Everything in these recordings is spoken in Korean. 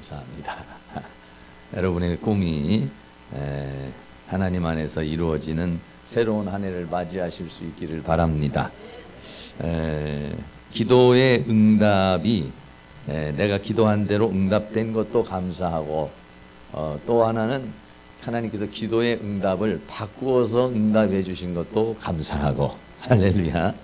감사합니다. 여러분의 꿈이 하나님 안에서 이루어지는 새로운 한 해를 맞이하실 수 있기를 바랍니다. 기도의 응답이 내가 기도한 대로 응답된 것도 감사하고, 또 하나는 하나님께서 기도의 응답을 바꾸어서 응답해 주신 것도 감사하고, 할렐루야.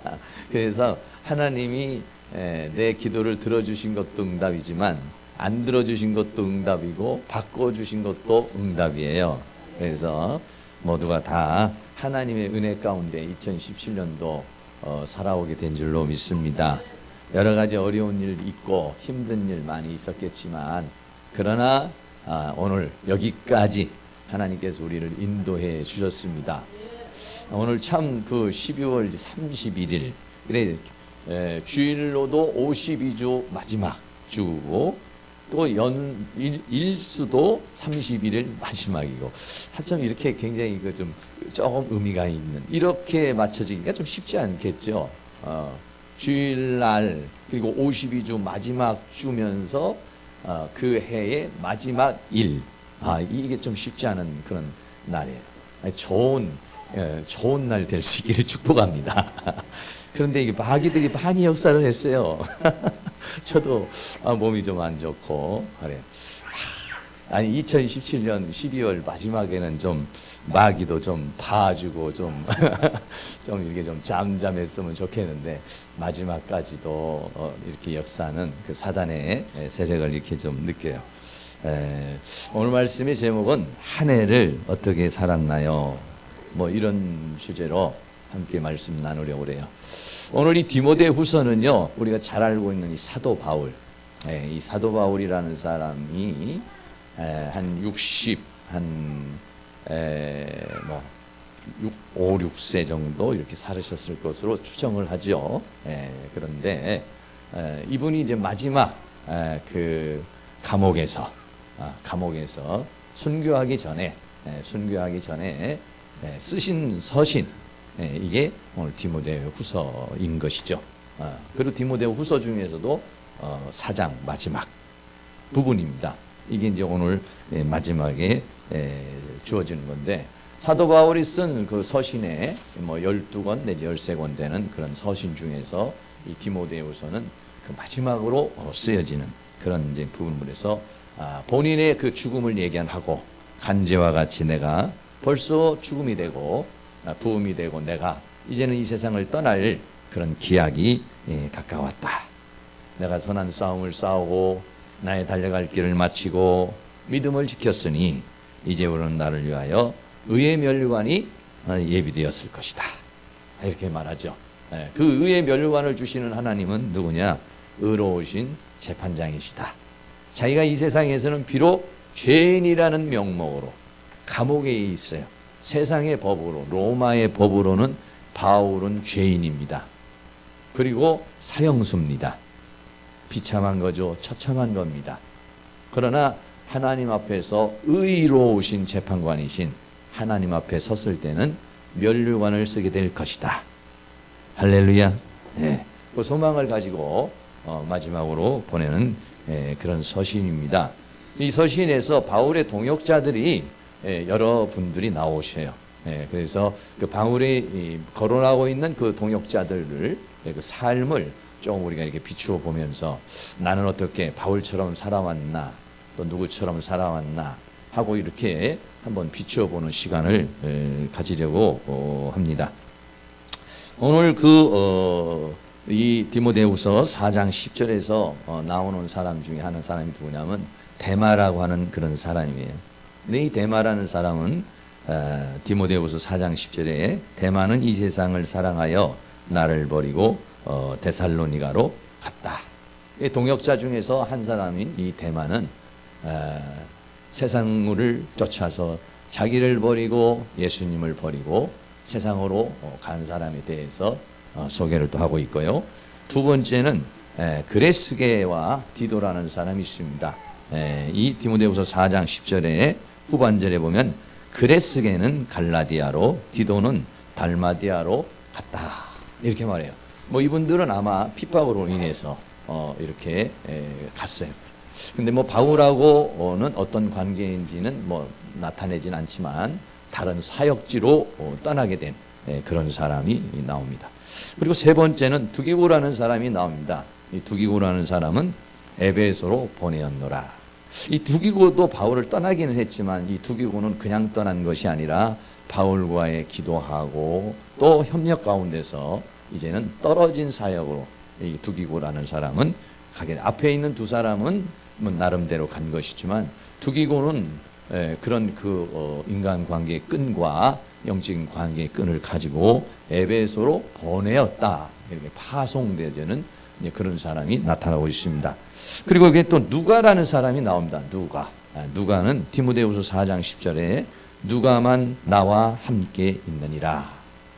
그래서 하나님이 내 기도를 들어주신 것도 응답이지만 안 들어주신 것도 응답이고 바꿔주신 것도 응답이에요. 그래서 모두가 다 하나님의 은혜 가운데 2017년도 살아오게 된 줄로 믿습니다. 여러 가지 어려운 일 있고 힘든 일 많이 있었겠지만, 그러나 오늘 여기까지 하나님께서 우리를 인도해 주셨습니다. 오늘 참 그 12월 31일, 그래 주일로도 52주 마지막 주고, 또 일수도 31일 마지막이고, 하여튼 이렇게 굉장히 좀 조금 의미가 있는, 이렇게 맞춰지기가 좀 쉽지 않겠죠. 주일날 그리고 52주 마지막 주면서 그 해의 마지막 일, 이게 좀 쉽지 않은 그런 날이에요. 좋은 날 될 수 있기를 축복합니다. 그런데 이게 마귀들이 많이 역사를 했어요. 저도 몸이 좀 안 좋고 그래. 아니 2017년 12월 마지막에는 좀 마귀도 좀 봐주고 좀 이렇게 좀 잠잠했으면 좋겠는데, 마지막까지도 이렇게 역사는 그 사단의 세력을 이렇게 좀 느껴요. 오늘 말씀의 제목은 한 해를 어떻게 살았나요? 뭐 이런 주제로 함께 말씀 나누려고 그래요. 오늘 이 디모데후서는요, 우리가 잘 알고 있는 이 사도 바울, 이 사도 바울이라는 사람이 한 5, 6세 정도 이렇게 살으셨을 것으로 추정을 하죠. 그런데 이분이 이제 마지막 그 감옥에서 순교하기 전에 쓰신 서신, 이게 오늘 디모데후서인 것이죠. 그리고 디모데후서 중에서도 4장 마지막 부분입니다. 이게 이제 오늘 마지막에 주어지는 건데, 사도 바울이 쓴 그 서신에 12권 내지 13권 되는 그런 서신 중에서 이 디모데후서는 그 마지막으로 쓰여지는 그런 이제 부분에서 본인의 그 죽음을 예견하고, 간제와 같이 내가 벌써 죽음이 되고 부음이 되고 내가 이제는 이 세상을 떠날 그런 기약이 가까웠다. 내가 선한 싸움을 싸우고 나의 달려갈 길을 마치고 믿음을 지켰으니 이제부터는 나를 위하여 의의 면류관이 예비되었을 것이다. 이렇게 말하죠. 그 의의 면류관을 주시는 하나님은 누구냐? 의로우신 재판장이시다. 자기가 이 세상에서는 비록 죄인이라는 명목으로 감옥에 있어요. 세상의 법으로, 로마의 법으로는 바울은 죄인입니다. 그리고 사형수입니다. 비참한 거죠. 처참한 겁니다. 그러나 하나님 앞에서 의로우신 재판관이신 하나님 앞에 섰을 때는 면류관을 쓰게 될 것이다. 할렐루야. 그 소망을 가지고 마지막으로 보내는 그런 서신입니다. 이 서신에서 바울의 동역자들이 여러 분들이 나오셔요. 그래서 그 바울이 거론하고 있는 그 동역자들을, 그 삶을 좀 우리가 이렇게 비추어 보면서 나는 어떻게 바울처럼 살아왔나, 또 누구처럼 살아왔나 하고 이렇게 한번 비추어 보는 시간을 가지려고 합니다. 오늘 이 디모데후서 4장 10절에서 나오는 사람 중에 한 사람이 누구냐면 데마라고 하는 그런 사람이에요. 근데 이 데마라는 사람은 디모데후서 4장 10절에 데마는 이 세상을 사랑하여 나를 버리고 데살로니가로 갔다. 동역자 중에서 한 사람인 이 데마는 세상을 쫓아서 자기를 버리고 예수님을 버리고 세상으로 간 사람에 대해서 소개를 또 하고 있고요. 두 번째는 그레스게와 디도라는 사람이 있습니다. 이 디모데후서 4장 10절에 후반절에 보면 그레스게는 갈라디아로 디도는 달마디아로 갔다. 이렇게 말해요. 이분들은 아마 핍박으로 인해서 이렇게 갔어요. 근데 뭐 바울하고는 어떤 관계인지는 뭐 나타내진 않지만 다른 사역지로 떠나게 된 그런 사람이 나옵니다. 그리고 세 번째는 두기고라는 사람이 나옵니다. 이 두기고라는 사람은 에베소로 보내었노라. 이 두기고도 바울을 떠나기는 했지만 이 두기고는 그냥 떠난 것이 아니라 바울과의 기도하고 또 협력 가운데서 이제는 떨어진 사역으로 이 두기고라는 사람은 가게. 앞에 있는 두 사람은 뭐 나름대로 간 것이지만 두기고는 그런 인간관계의 끈과 영적인 관계의 끈을 가지고 에베소로 보내었다. 이렇게 파송되는 그런 사람이 나타나고 있습니다. 그리고 이게 또 누가라는 사람이 나옵니다. 누가는 디모데후서 4장 10절에 누가만 나와 함께 있느니라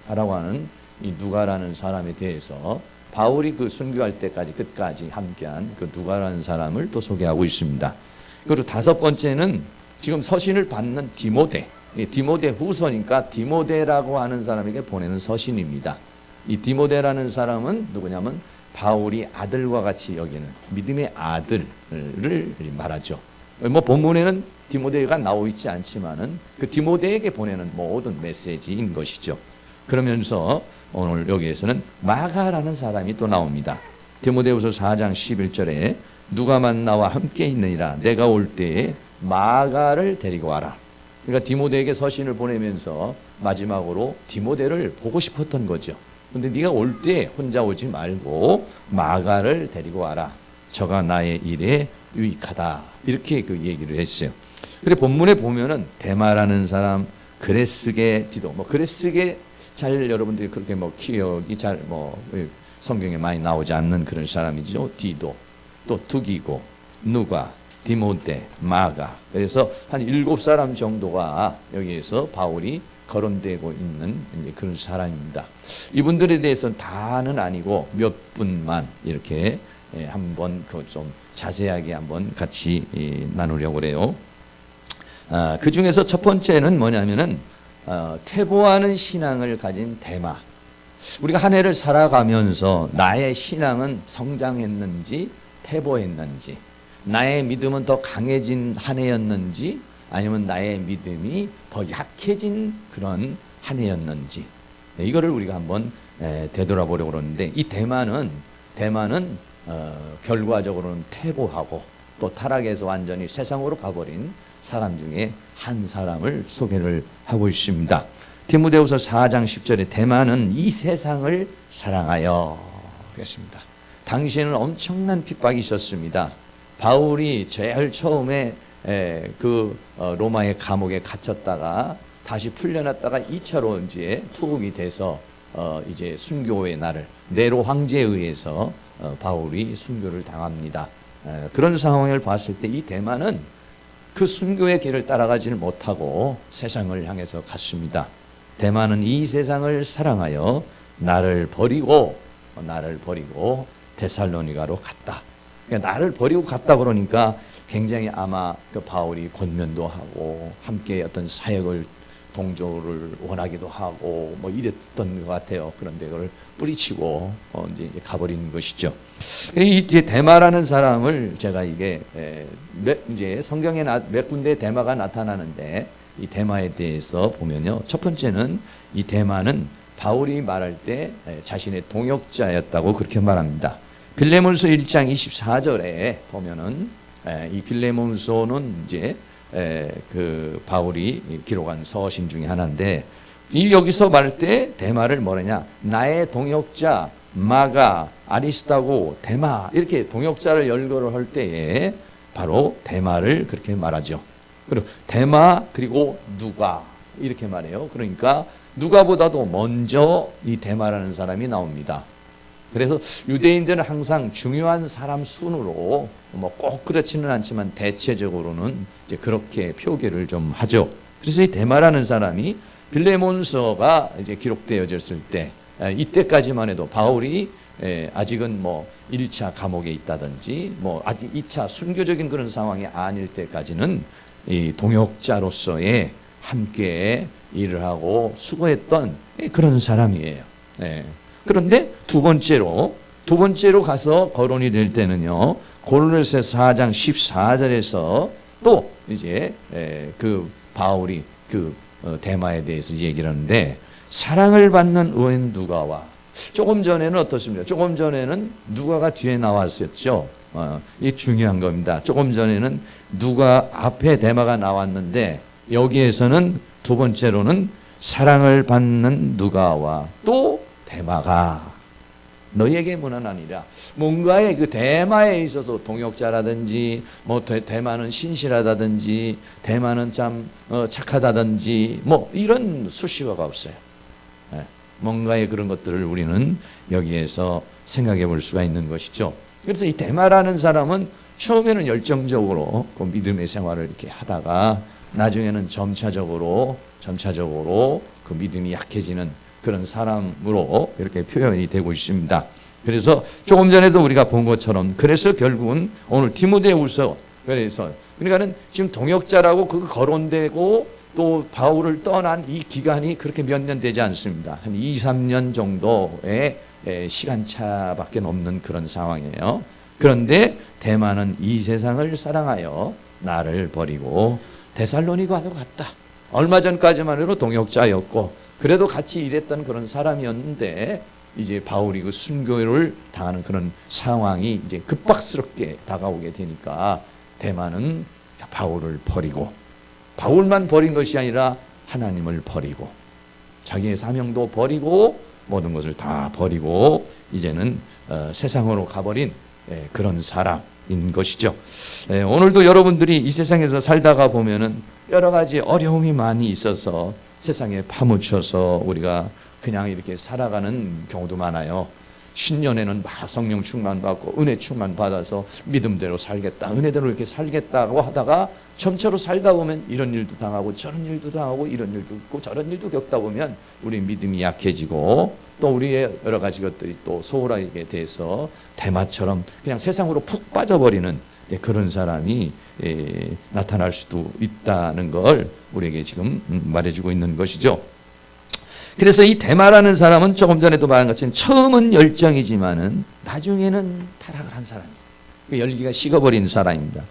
라고 하는 이 누가라는 사람에 대해서 바울이 그 순교할 때까지 끝까지 함께한 그 누가라는 사람을 또 소개하고 있습니다. 그리고 다섯 번째는 지금 서신을 받는 디모데 후서니까 디모데라고 하는 사람에게 보내는 서신입니다. 이 디모데라는 사람은 누구냐면 바울이 아들과 같이 여기는 믿음의 아들을 말하죠. 뭐 본문에는 디모데가 나오고 있지 않지만은 그 디모데에게 보내는 모든 메시지인 것이죠. 그러면서 오늘 여기에서는 마가라는 사람이 또 나옵니다. 디모데후서 4장 11절에 누가만 나와 함께 있느니라 내가 올 때에 마가를 데리고 와라. 그러니까 디모데에게 서신을 보내면서 마지막으로 디모데를 보고 싶었던 거죠. 근데 네가 올 때 혼자 오지 말고 마가를 데리고 와라. 저가 나의 일에 유익하다. 이렇게 그 얘기를 했어요. 근데 본문에 보면은 데마라는 사람, 그레스게 디도, 뭐 그레스게 잘 여러분들이 그렇게 뭐 기억이 잘 뭐 성경에 많이 나오지 않는 그런 사람이죠. 디도, 또 두기고, 누가, 디모데, 마가. 그래서 한 7사람 정도가 여기에서 바울이 거론되고 있는 그런 사람입니다. 이분들에 대해서는 다는 아니고 몇 분만 이렇게 한번 그 좀 자세하게 한번 같이 나누려고 그래요. 그 중에서 첫 번째는 뭐냐면은 퇴보하는 신앙을 가진 데마. 우리가 한 해를 살아가면서 나의 신앙은 성장했는지 퇴보했는지, 나의 믿음은 더 강해진 한 해였는지 아니면 나의 믿음이 더 약해진 그런 한 해였는지, 이거를 우리가 한번 되돌아보려고 그러는데, 이 대만은 결과적으로는 퇴보하고 또 타락해서 완전히 세상으로 가버린 사람 중에 한 사람을 소개를 하고 있습니다. 디모데후서 4장 10절에 대만은 이 세상을 사랑하여 그랬습니다. 당시에는 엄청난 핍박이 있었습니다. 바울이 제일 처음에 로마의 감옥에 갇혔다가 다시 풀려났다가 2차로 이제 투옥이 돼서 이제 순교의 날을 네로 황제에 의해서 바울이 순교를 당합니다. 그런 상황을 봤을 때 이 대만은 그 순교의 길을 따라가지를 못하고 세상을 향해서 갔습니다. 대만은 이 세상을 사랑하여 나를 버리고 데살로니가로 갔다. 그러니까 나를 버리고 갔다 그러니까 굉장히 아마 그 바울이 권면도 하고 함께 어떤 사역을 동조를 원하기도 하고 뭐 이랬던 것 같아요. 그런데 그걸 뿌리치고 이제 가버린 것이죠. 이 데마라는 사람을 제가 이게 이제 성경에 몇 군데 데마가 나타나는데 이 데마에 대해서 보면요. 첫 번째는 이 데마는 바울이 말할 때 자신의 동역자였다고 그렇게 말합니다. 빌레몬서 1장 24절에 보면은 이 빌레몬서는 이제 그 바울이 기록한 서신 중에 하나인데, 이 여기서 말할 때 데마를 뭐라냐, 나의 동역자 마가, 아리스타고, 데마, 이렇게 동역자를 열거를 할 때에 바로 데마를 그렇게 말하죠. 그리고 데마 그리고 누가 이렇게 말해요. 그러니까 누가보다도 먼저 이 데마라는 사람이 나옵니다. 그래서 유대인들은 항상 중요한 사람 순으로 뭐 꼭 그렇지는 않지만 대체적으로는 이제 그렇게 표기를 좀 하죠. 그래서 이 데마라는 사람이 빌레몬서가 이제 기록되어졌을 때 이때까지만 해도 바울이 아직은 뭐 1차 감옥에 있다든지 뭐 아직 2차 순교적인 그런 상황이 아닐 때까지는 이 동역자로서의 함께 일을 하고 수고했던 그런 사람이에요. 그런데 두 번째로 가서 거론이 될 때는요, 고린도서 4장 14절에서 또 이제 그 바울이 그 대마에 대해서 얘기를 하는데, 사랑을 받는 의인 누가와, 조금 전에는 어떻습니까? 조금 전에는 누가가 뒤에 나왔었죠. 이게 중요한 겁니다. 조금 전에는 누가 앞에 대마가 나왔는데, 여기에서는 두 번째로는 사랑을 받는 누가와 또 대마가 너희에게 무난하니라. 뭔가의 그 대마에 있어서 동역자라든지 뭐 대마는 신실하다든지 대마는 참 착하다든지 뭐 이런 수식어가 없어요. 뭔가의 그런 것들을 우리는 여기에서 생각해 볼 수가 있는 것이죠. 그래서 이 대마라는 사람은 처음에는 열정적으로 그 믿음의 생활을 이렇게 하다가 나중에는 점차적으로 그 믿음이 약해지는 그런 사람으로 이렇게 표현이 되고 있습니다. 그래서 조금 전에도 우리가 본 것처럼, 그래서 결국은 오늘 디모데후서, 그러니까는 지금 동역자라고 그 거론되고 또 바울을 떠난 이 기간이 그렇게 몇 년 되지 않습니다. 한 2, 3년 정도의 시간차밖에 없는 그런 상황이에요. 그런데 대마는 이 세상을 사랑하여 나를 버리고 데살로니가로 갔다. 얼마 전까지만 해도 동역자였고 그래도 같이 일했던 그런 사람이었는데, 이제 바울이 그 순교를 당하는 그런 상황이 이제 급박스럽게 다가오게 되니까 대마는 바울을 버리고, 바울만 버린 것이 아니라 하나님을 버리고 자기의 사명도 버리고 모든 것을 다 버리고 이제는 세상으로 가버린 그런 사람인 것이죠. 오늘도 여러분들이 이 세상에서 살다가 보면은 여러 가지 어려움이 많이 있어서 세상에 파묻혀서 우리가 그냥 이렇게 살아가는 경우도 많아요. 신년에는 막 성령 충만 받고 은혜 충만 받아서 믿음대로 살겠다, 은혜대로 이렇게 살겠다고 하다가 점차로 살다 보면 이런 일도 당하고 저런 일도 당하고 이런 일도 있고 저런 일도 겪다 보면 우리 믿음이 약해지고 또 우리의 여러 가지 것들이 또 소홀하게 돼서 대마처럼 그냥 세상으로 푹 빠져버리는 그런 사람이 나타날 수도 있다는 걸 우리에게 지금 말해주고 있는 것이죠. 그래서 이 대마라는 사람은 조금 전에도 말한 것처럼 처음은 열정이지만은 나중에는 타락을 한 사람이에요. 열기가 식어버린 사람입니다.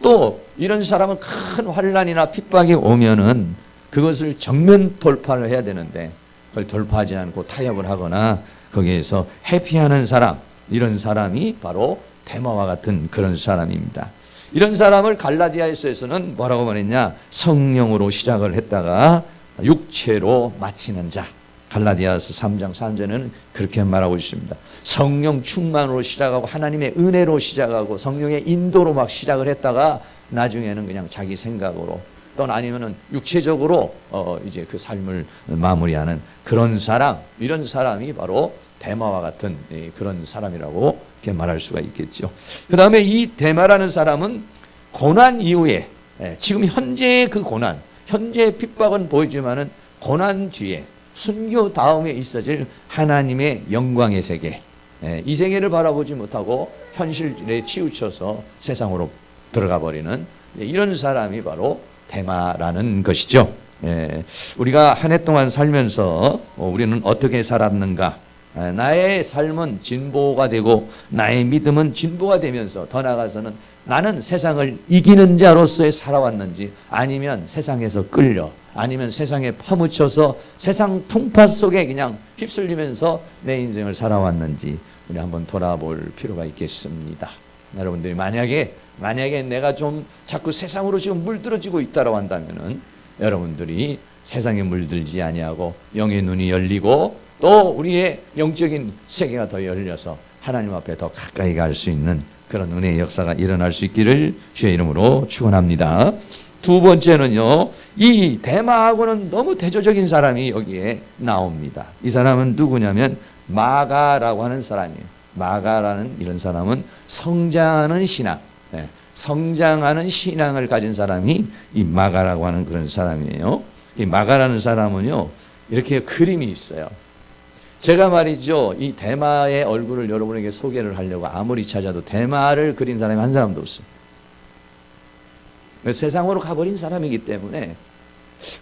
또 이런 사람은 큰 환난이나 핍박이 오면은 그것을 정면 돌파를 해야 되는데 그걸 돌파하지 않고 타협을 하거나 거기에서 회피하는 사람, 이런 사람이 바로 대마와 같은 그런 사람입니다. 이런 사람을 갈라디아서에서는 뭐라고 말했냐? 성령으로 시작을 했다가 육체로 마치는 자. 갈라디아서 3장 3절에는 그렇게 말하고 있습니다. 성령 충만으로 시작하고 하나님의 은혜로 시작하고 성령의 인도로 막 시작을 했다가 나중에는 그냥 자기 생각으로 또는 아니면은 육체적으로 이제 그 삶을 마무리하는 그런 사람, 이런 사람이 바로 대마와 같은 그런 사람이라고 이렇게 말할 수가 있겠죠. 그 다음에 이 대마라는 사람은 고난 이후에, 지금 현재의 그 고난, 현재의 핍박은 보이지만은 고난 뒤에 순교 다음에 있어질 하나님의 영광의 세계, 이 세계를 바라보지 못하고 현실에 치우쳐서 세상으로 들어가 버리는 이런 사람이 바로 대마라는 것이죠. 우리가 한 해 동안 살면서 우리는 어떻게 살았는가? 나의 삶은 진보가 되고 나의 믿음은 진보가 되면서 더 나아가서는 나는 세상을 이기는 자로서의 살아왔는지, 아니면 세상에서 끌려, 아니면 세상에 파묻혀서 세상 풍파 속에 그냥 휩쓸리면서 내 인생을 살아왔는지 우리 한번 돌아볼 필요가 있겠습니다. 여러분들이 만약에 내가 좀 자꾸 세상으로 지금 물들어지고 있다고 한다면은 여러분들이 세상에 물들지 아니하고 영의 눈이 열리고 또 우리의 영적인 세계가 더 열려서 하나님 앞에 더 가까이 갈 수 있는 그런 은혜의 역사가 일어날 수 있기를 주의 이름으로 축원합니다. 두 번째는요, 이 대마하고는 너무 대조적인 사람이 여기에 나옵니다. 이 사람은 누구냐면 마가라고 하는 사람이에요. 마가라는 이런 사람은 성장하는 신앙, 성장하는 신앙을 가진 사람이 이 마가라고 하는 그런 사람이에요. 이 마가라는 사람은요, 이렇게 그림이 있어요. 제가 말이죠, 이 대마의 얼굴을 여러분에게 소개를 하려고 아무리 찾아도 대마를 그린 사람이 한 사람도 없어요. 세상으로 가버린 사람이기 때문에.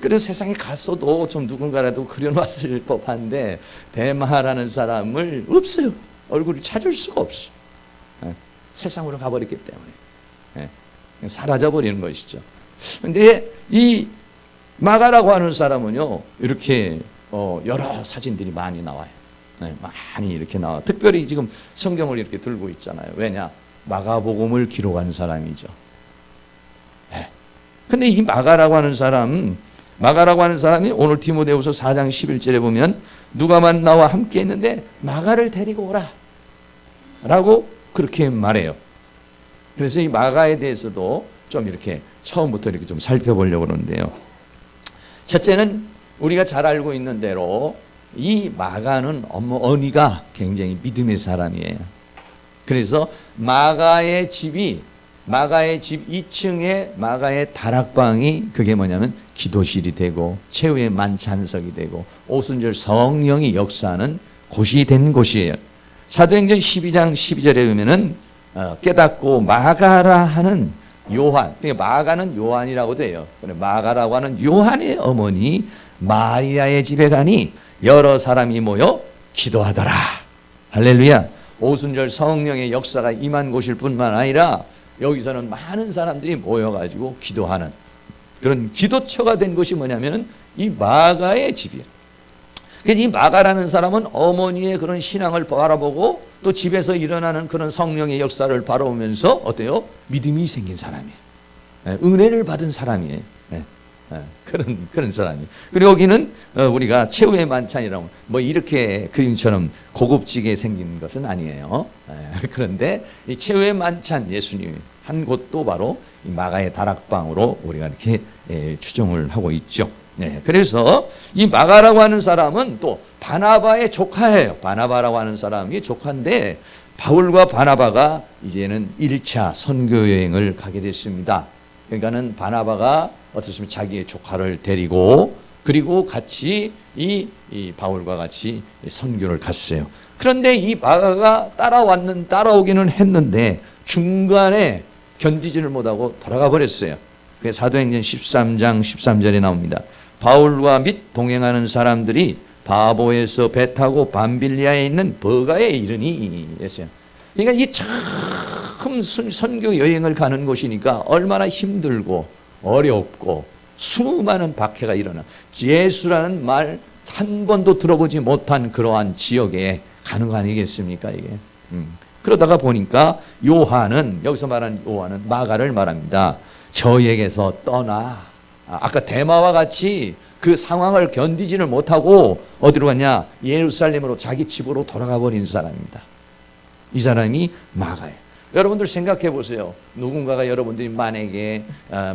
그래서 세상에 갔어도 좀 누군가라도 그려놨을 법한데 대마라는 사람을 없어요. 얼굴을 찾을 수가 없어요. 세상으로 가버렸기 때문에 사라져버리는 것이죠. 근데 이 마가라고 하는 사람은요, 이렇게 여러 사진들이 많이 나와요. 많이 이렇게 나와. 특별히 지금 성경을 이렇게 들고 있잖아요. 왜냐? 마가복음을 기록한 사람이죠. 근데 이 마가라고 하는 사람이 오늘 디모데후서 4장 11절에 보면 누가만 나와 함께 있는데 마가를 데리고 오라 라고 그렇게 말해요. 그래서 이 마가에 대해서도 좀 이렇게 처음부터 이렇게 좀 살펴보려고 그러는데요. 첫째는 우리가 잘 알고 있는 대로 이 마가는 어머니가 굉장히 믿음의 사람이에요. 그래서 마가의 집 2층에 마가의 다락방이 그게 뭐냐면 기도실이 되고 최후의 만찬석이 되고 오순절 성령이 역사하는 곳이 된 곳이에요. 사도행전 12장 12절에 보면은 깨닫고 마가라 하는 요한, 그러니까 마가는 요한이라고 돼요. 마가라고 하는 요한의 어머니 마리아의 집에 가니 여러 사람이 모여 기도하더라. 할렐루야. 오순절 성령의 역사가 임한 곳일 뿐만 아니라 여기서는 많은 사람들이 모여가지고 기도하는 그런 기도처가 된 곳이 뭐냐면은 이 마가의 집이에요. 그래서 이 마가라는 사람은 어머니의 그런 신앙을 바라보고 또 집에서 일어나는 그런 성령의 역사를 바라보면서 어때요? 믿음이 생긴 사람이에요. 은혜를 받은 사람이에요. 그런 사람이에요. 그리고 여기는 우리가 최후의 만찬이라고 뭐 이렇게 그림처럼 고급지게 생긴 것은 아니에요. 그런데 이 최후의 만찬 예수님이 한 곳도 바로 이 마가의 다락방으로 우리가 이렇게 추정을 하고 있죠. 그래서 이 마가라고 하는 사람은 또 바나바의 조카예요. 바나바라고 하는 사람이 조카인데 바울과 바나바가 이제는 1차 선교 여행을 가게 됐습니다. 그러니까는 바나바가 어떻습니까? 자기의 조카를 데리고 그리고 같이 이 바울과 같이 선교를 갔어요. 그런데 이 마가가 따라오기는 했는데 중간에 견디지를 못하고 돌아가 버렸어요. 그게 사도행전 13장 13절에 나옵니다. 바울과 및 동행하는 사람들이 바보에서 배 타고 밤빌리아에 있는 버가에 이르니 했어요. 그러니까 이 참 선교 여행을 가는 곳이니까 얼마나 힘들고 어렵고 수많은 박해가 일어나 예수라는 말 한 번도 들어보지 못한 그러한 지역에 가는 거 아니겠습니까 이게. 그러다가 보니까 요한은 여기서 말하는 요한은 마가를 말합니다. 저에게서 떠나 아까 데마와 같이 그 상황을 견디지를 못하고 어디로 갔냐? 예루살렘으로 자기 집으로 돌아가 버린 사람입니다. 이 사람이 마가예요. 여러분들 생각해 보세요. 누군가가 여러분들이 만약에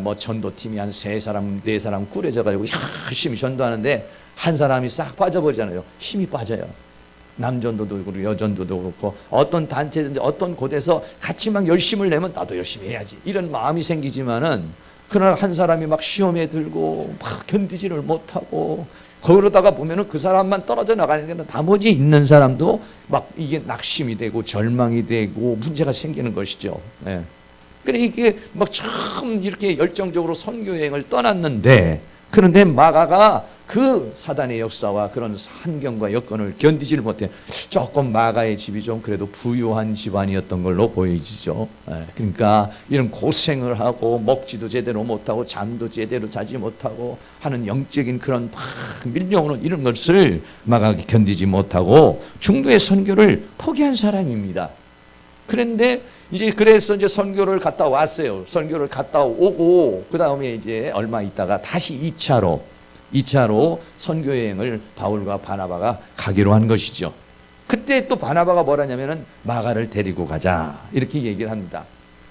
뭐 전도팀이 한 3사람, 4사람 꾸려져 가지고 열심히 전도하는데 한 사람이 싹 빠져버리잖아요. 힘이 빠져요. 남전도도 그렇고 여전도도 그렇고 어떤 단체든지 어떤 곳에서 같이 막 열심을 내면 나도 열심히 해야지 이런 마음이 생기지만은 그러나 한 사람이 막 시험에 들고 막 견디지를 못하고 그러다가 보면은 그 사람만 떨어져 나가니까 나머지 있는 사람도 막 이게 낙심이 되고 절망이 되고 문제가 생기는 것이죠. 그러니까 이게 막 참 이렇게 열정적으로 선교 여행을 떠났는데 그런데 마가가 그 사단의 역사와 그런 환경과 여건을 견디지를 못해 조금 마가의 집이 좀 그래도 부유한 집안이었던 걸로 보여지죠. 그러니까 이런 고생을 하고 먹지도 제대로 못하고 잠도 제대로 자지 못하고 하는 영적인 그런 막 밀려오는 이런 것을 마가가 견디지 못하고 중도의 선교를 포기한 사람입니다. 그런데 그래서 이제 선교를 갔다 왔어요. 선교를 갔다 오고 그 다음에 이제 얼마 있다가 다시 2차로 선교 여행을 바울과 바나바가 가기로 한 것이죠. 그때 또 바나바가 뭐라냐면은 마가를 데리고 가자 이렇게 얘기를 합니다.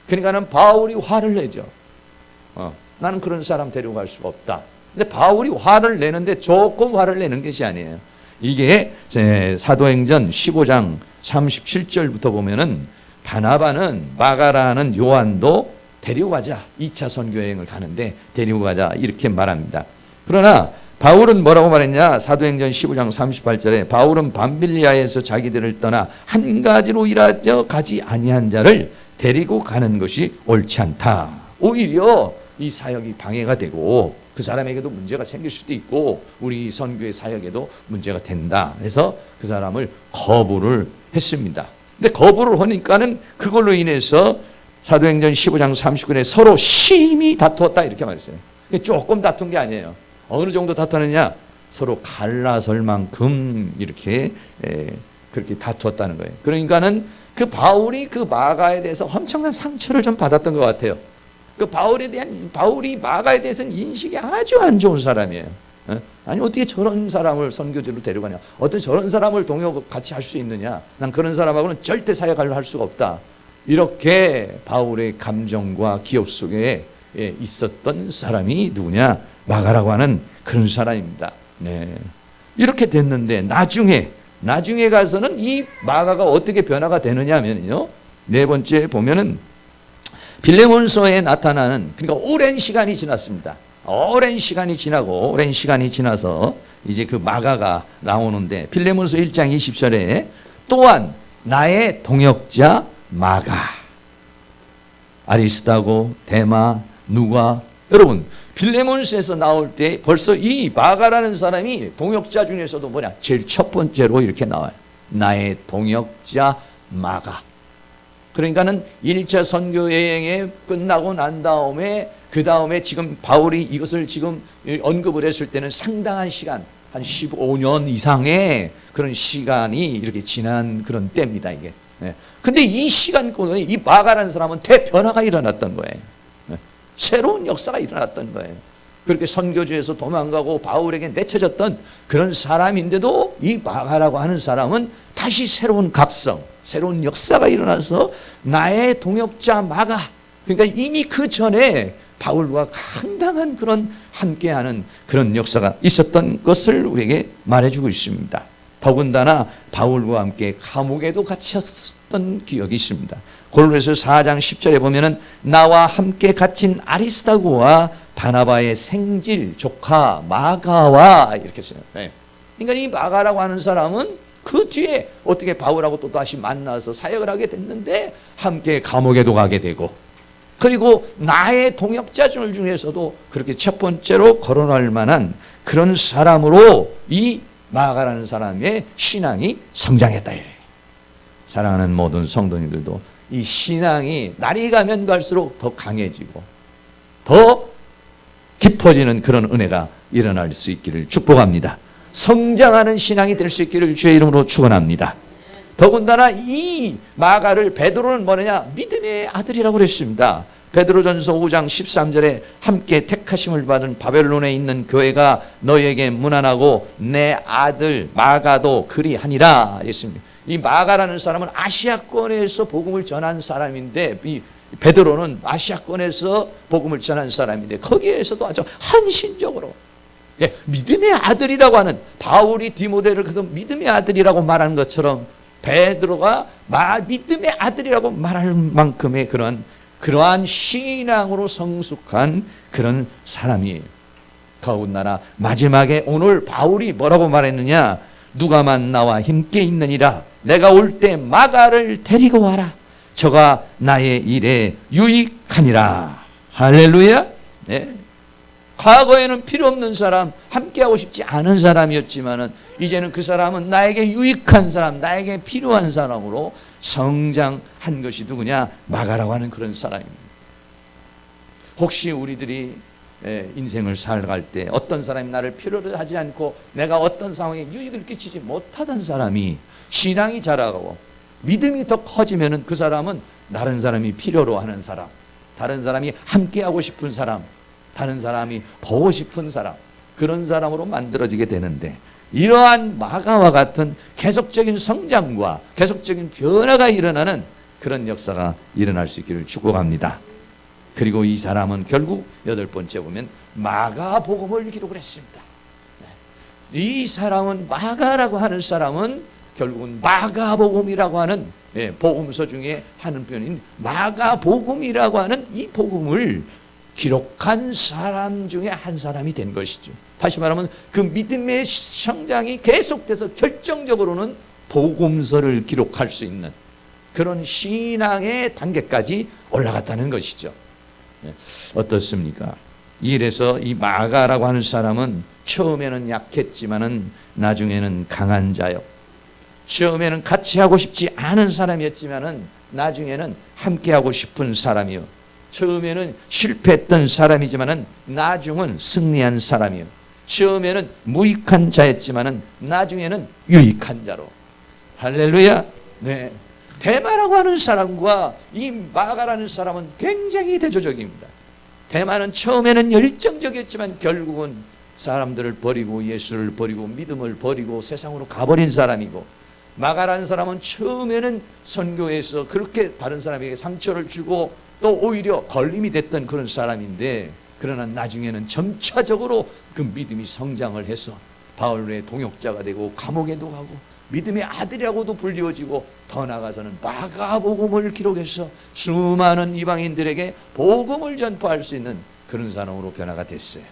그러니까는 바울이 화를 내죠. 나는 그런 사람 데리고 갈 수가 없다. 근데 바울이 화를 내는데 조금 화를 내는 것이 아니에요. 이게 사도행전 15장 37절부터 보면은 바나바는 마가라는 요한도 데리고 가자. 2차 선교 여행을 가는데 데리고 가자 이렇게 말합니다. 그러나 바울은 뭐라고 말했냐? 사도행전 15장 38절에 바울은 밤빌리아에서 자기들을 떠나 한 가지로 일하여 가지 아니한 자를 데리고 가는 것이 옳지 않다. 오히려 이 사역이 방해가 되고 그 사람에게도 문제가 생길 수도 있고 우리 선교의 사역에도 문제가 된다. 그래서 그 사람을 거부를 했습니다. 근데 거부를 하니까는 그걸로 인해서 사도행전 15장 39절에 서로 심히 다투었다 이렇게 말했어요. 조금 다툰 게 아니에요. 어느 정도 다투느냐? 서로 갈라설 만큼 이렇게 그렇게 다투었다는 거예요. 그러니까는 그 바울이 그 마가에 대해서 엄청난 상처를 좀 받았던 것 같아요. 그 바울이 마가에 대해서는 인식이 아주 안 좋은 사람이에요. 아니 어떻게 저런 사람을 선교지로 데려가냐? 어떻게 저런 사람을 동역 같이 할 수 있느냐? 난 그런 사람하고는 절대 사역을 할 수가 없다. 이렇게 바울의 감정과 기억 속에 있었던 사람이 누구냐? 마가라고 하는 그런 사람입니다. 네. 이렇게 됐는데 나중에 가서는 이 마가가 어떻게 변화가 되느냐 하면요. 네 번째 보면은 빌레몬서에 나타나는, 그러니까 오랜 시간이 지났습니다. 오랜 시간이 지나서 이제 그 마가가 나오는데 빌레몬서 1장 20절에 또한 나의 동역자 마가, 아리스다고, 데마, 누가, 여러분 빌레몬서에서 나올 때 벌써 이 마가라는 사람이 동역자 중에서도 뭐냐? 제일 첫 번째로 이렇게 나와요. 나의 동역자 마가. 그러니까는 1차 선교 여행에 끝나고 난 다음에 그 다음에 지금 바울이 이것을 지금 언급을 했을 때는 상당한 시간, 한 15년 이상의 그런 시간이 이렇게 지난 그런 때입니다, 이게. 근데 이 시간 동안에 이 마가라는 사람은 대변화가 일어났던 거예요. 새로운 역사가 일어났던 거예요. 그렇게 선교지에서 도망가고 바울에게 내쳐졌던 그런 사람인데도 이 마가라고 하는 사람은 다시 새로운 각성, 새로운 역사가 일어나서 나의 동역자 마가, 그러니까 이미 그 전에 바울과 상당한 그런 함께하는 그런 역사가 있었던 것을 우리에게 말해주고 있습니다. 더군다나 바울과 함께 감옥에도 갇혔던 기억이 있습니다. 고린도서 4장 10절에 보면은 나와 함께 갇힌 아리스다고와 바나바의 생질 조카 마가와 이렇게 써요. 그러니까 이 마가라고 하는 사람은 그 뒤에 어떻게 바울하고 또 다시 만나서 사역을 하게 됐는데 함께 감옥에도 가게 되고, 그리고 나의 동역자들 중에서도 그렇게 첫 번째로 거론할 만한 그런 사람으로 이 마가라는 사람의 신앙이 성장했다 이래요. 사랑하는 모든 성도님들도 이 신앙이 날이 가면 갈수록 더 강해지고 더 깊어지는 그런 은혜가 일어날 수 있기를 축복합니다. 성장하는 신앙이 될 수 있기를 주의 이름으로 축원합니다. 더군다나 이 마가를 베드로는 뭐냐? 믿음의 아들이라고 그랬습니다. 베드로전서 5장 13절에 함께 택하심을 받은 바벨론에 있는 교회가 너희에게 문안하고 내 아들 마가도 그리하니라 했습니다. 이 마가라는 사람은 아시아권에서 복음을 전한 사람인데, 이 베드로는 아시아권에서 복음을 전한 사람인데 거기에서도 아주 헌신적으로 믿음의 아들이라고 하는, 바울이 디모데를 그래서 믿음의 아들이라고 말하는 것처럼 베드로가 믿음의 아들이라고 말할 만큼의 그러한 신앙으로 성숙한 그런 사람이에요. 더군다나 마지막에 오늘 바울이 뭐라고 말했느냐? 누가만 나와 함께 있느니라. 내가 올 때 마가를 데리고 와라. 저가 나의 일에 유익하니라. 할렐루야. 네. 과거에는 필요 없는 사람, 함께하고 싶지 않은 사람이었지만은 이제는 그 사람은 나에게 유익한 사람, 나에게 필요한 사람으로 성장한 것이 누구냐? 마가라고 하는 그런 사람입니다. 혹시 우리들이 인생을 살아갈 때 어떤 사람이 나를 필요로 하지 않고 내가 어떤 상황에 유익을 끼치지 못하던 사람이 신앙이 자라고 믿음이 더 커지면은 그 사람은 다른 사람이 필요로 하는 사람, 다른 사람이 함께하고 싶은 사람, 다른 사람이 보고 싶은 사람, 그런 사람으로 만들어지게 되는데, 이러한 마가와 같은 계속적인 성장과 계속적인 변화가 일어나는 그런 역사가 일어날 수 있기를 축복합니다. 그리고 이 사람은 결국 8번째 보면 마가복음을 기록을 했습니다. 이 사람은, 마가라고 하는 사람은 결국은 마가복음이라고 하는 복음서 중에 하는 표현인 마가복음이라고 하는 이 복음을 기록한 사람 중에 한 사람이 된 것이죠. 다시 말하면 그 믿음의 성장이 계속돼서 결정적으로는 복음서를 기록할 수 있는 그런 신앙의 단계까지 올라갔다는 것이죠. 어떻습니까? 이래서 이 마가라고 하는 사람은 처음에는 약했지만은 나중에는 강한 자요. 처음에는 같이 하고 싶지 않은 사람이었지만은 나중에는 함께 하고 싶은 사람이요. 처음에는 실패했던 사람이지만은 나중은 승리한 사람이요. 처음에는 무익한 자였지만은 나중에는 유익한 자로. 할렐루야. 네. 데마라고 하는 사람과 이 마가라는 사람은 굉장히 대조적입니다. 데마는 처음에는 열정적이었지만 결국은 사람들을 버리고 예수를 버리고 믿음을 버리고 세상으로 가버린 사람이고, 마가라는 사람은 처음에는 선교에서 그렇게 다른 사람에게 상처를 주고 또 오히려 걸림이 됐던 그런 사람인데, 그러나 나중에는 점차적으로 그 믿음이 성장을 해서 바울의 동역자가 되고 감옥에도 가고 믿음의 아들이라고도 불리워지고, 더 나아가서는 마가복음을 기록해서 수많은 이방인들에게 복음을 전파할 수 있는 그런 사람으로 변화가 됐어요.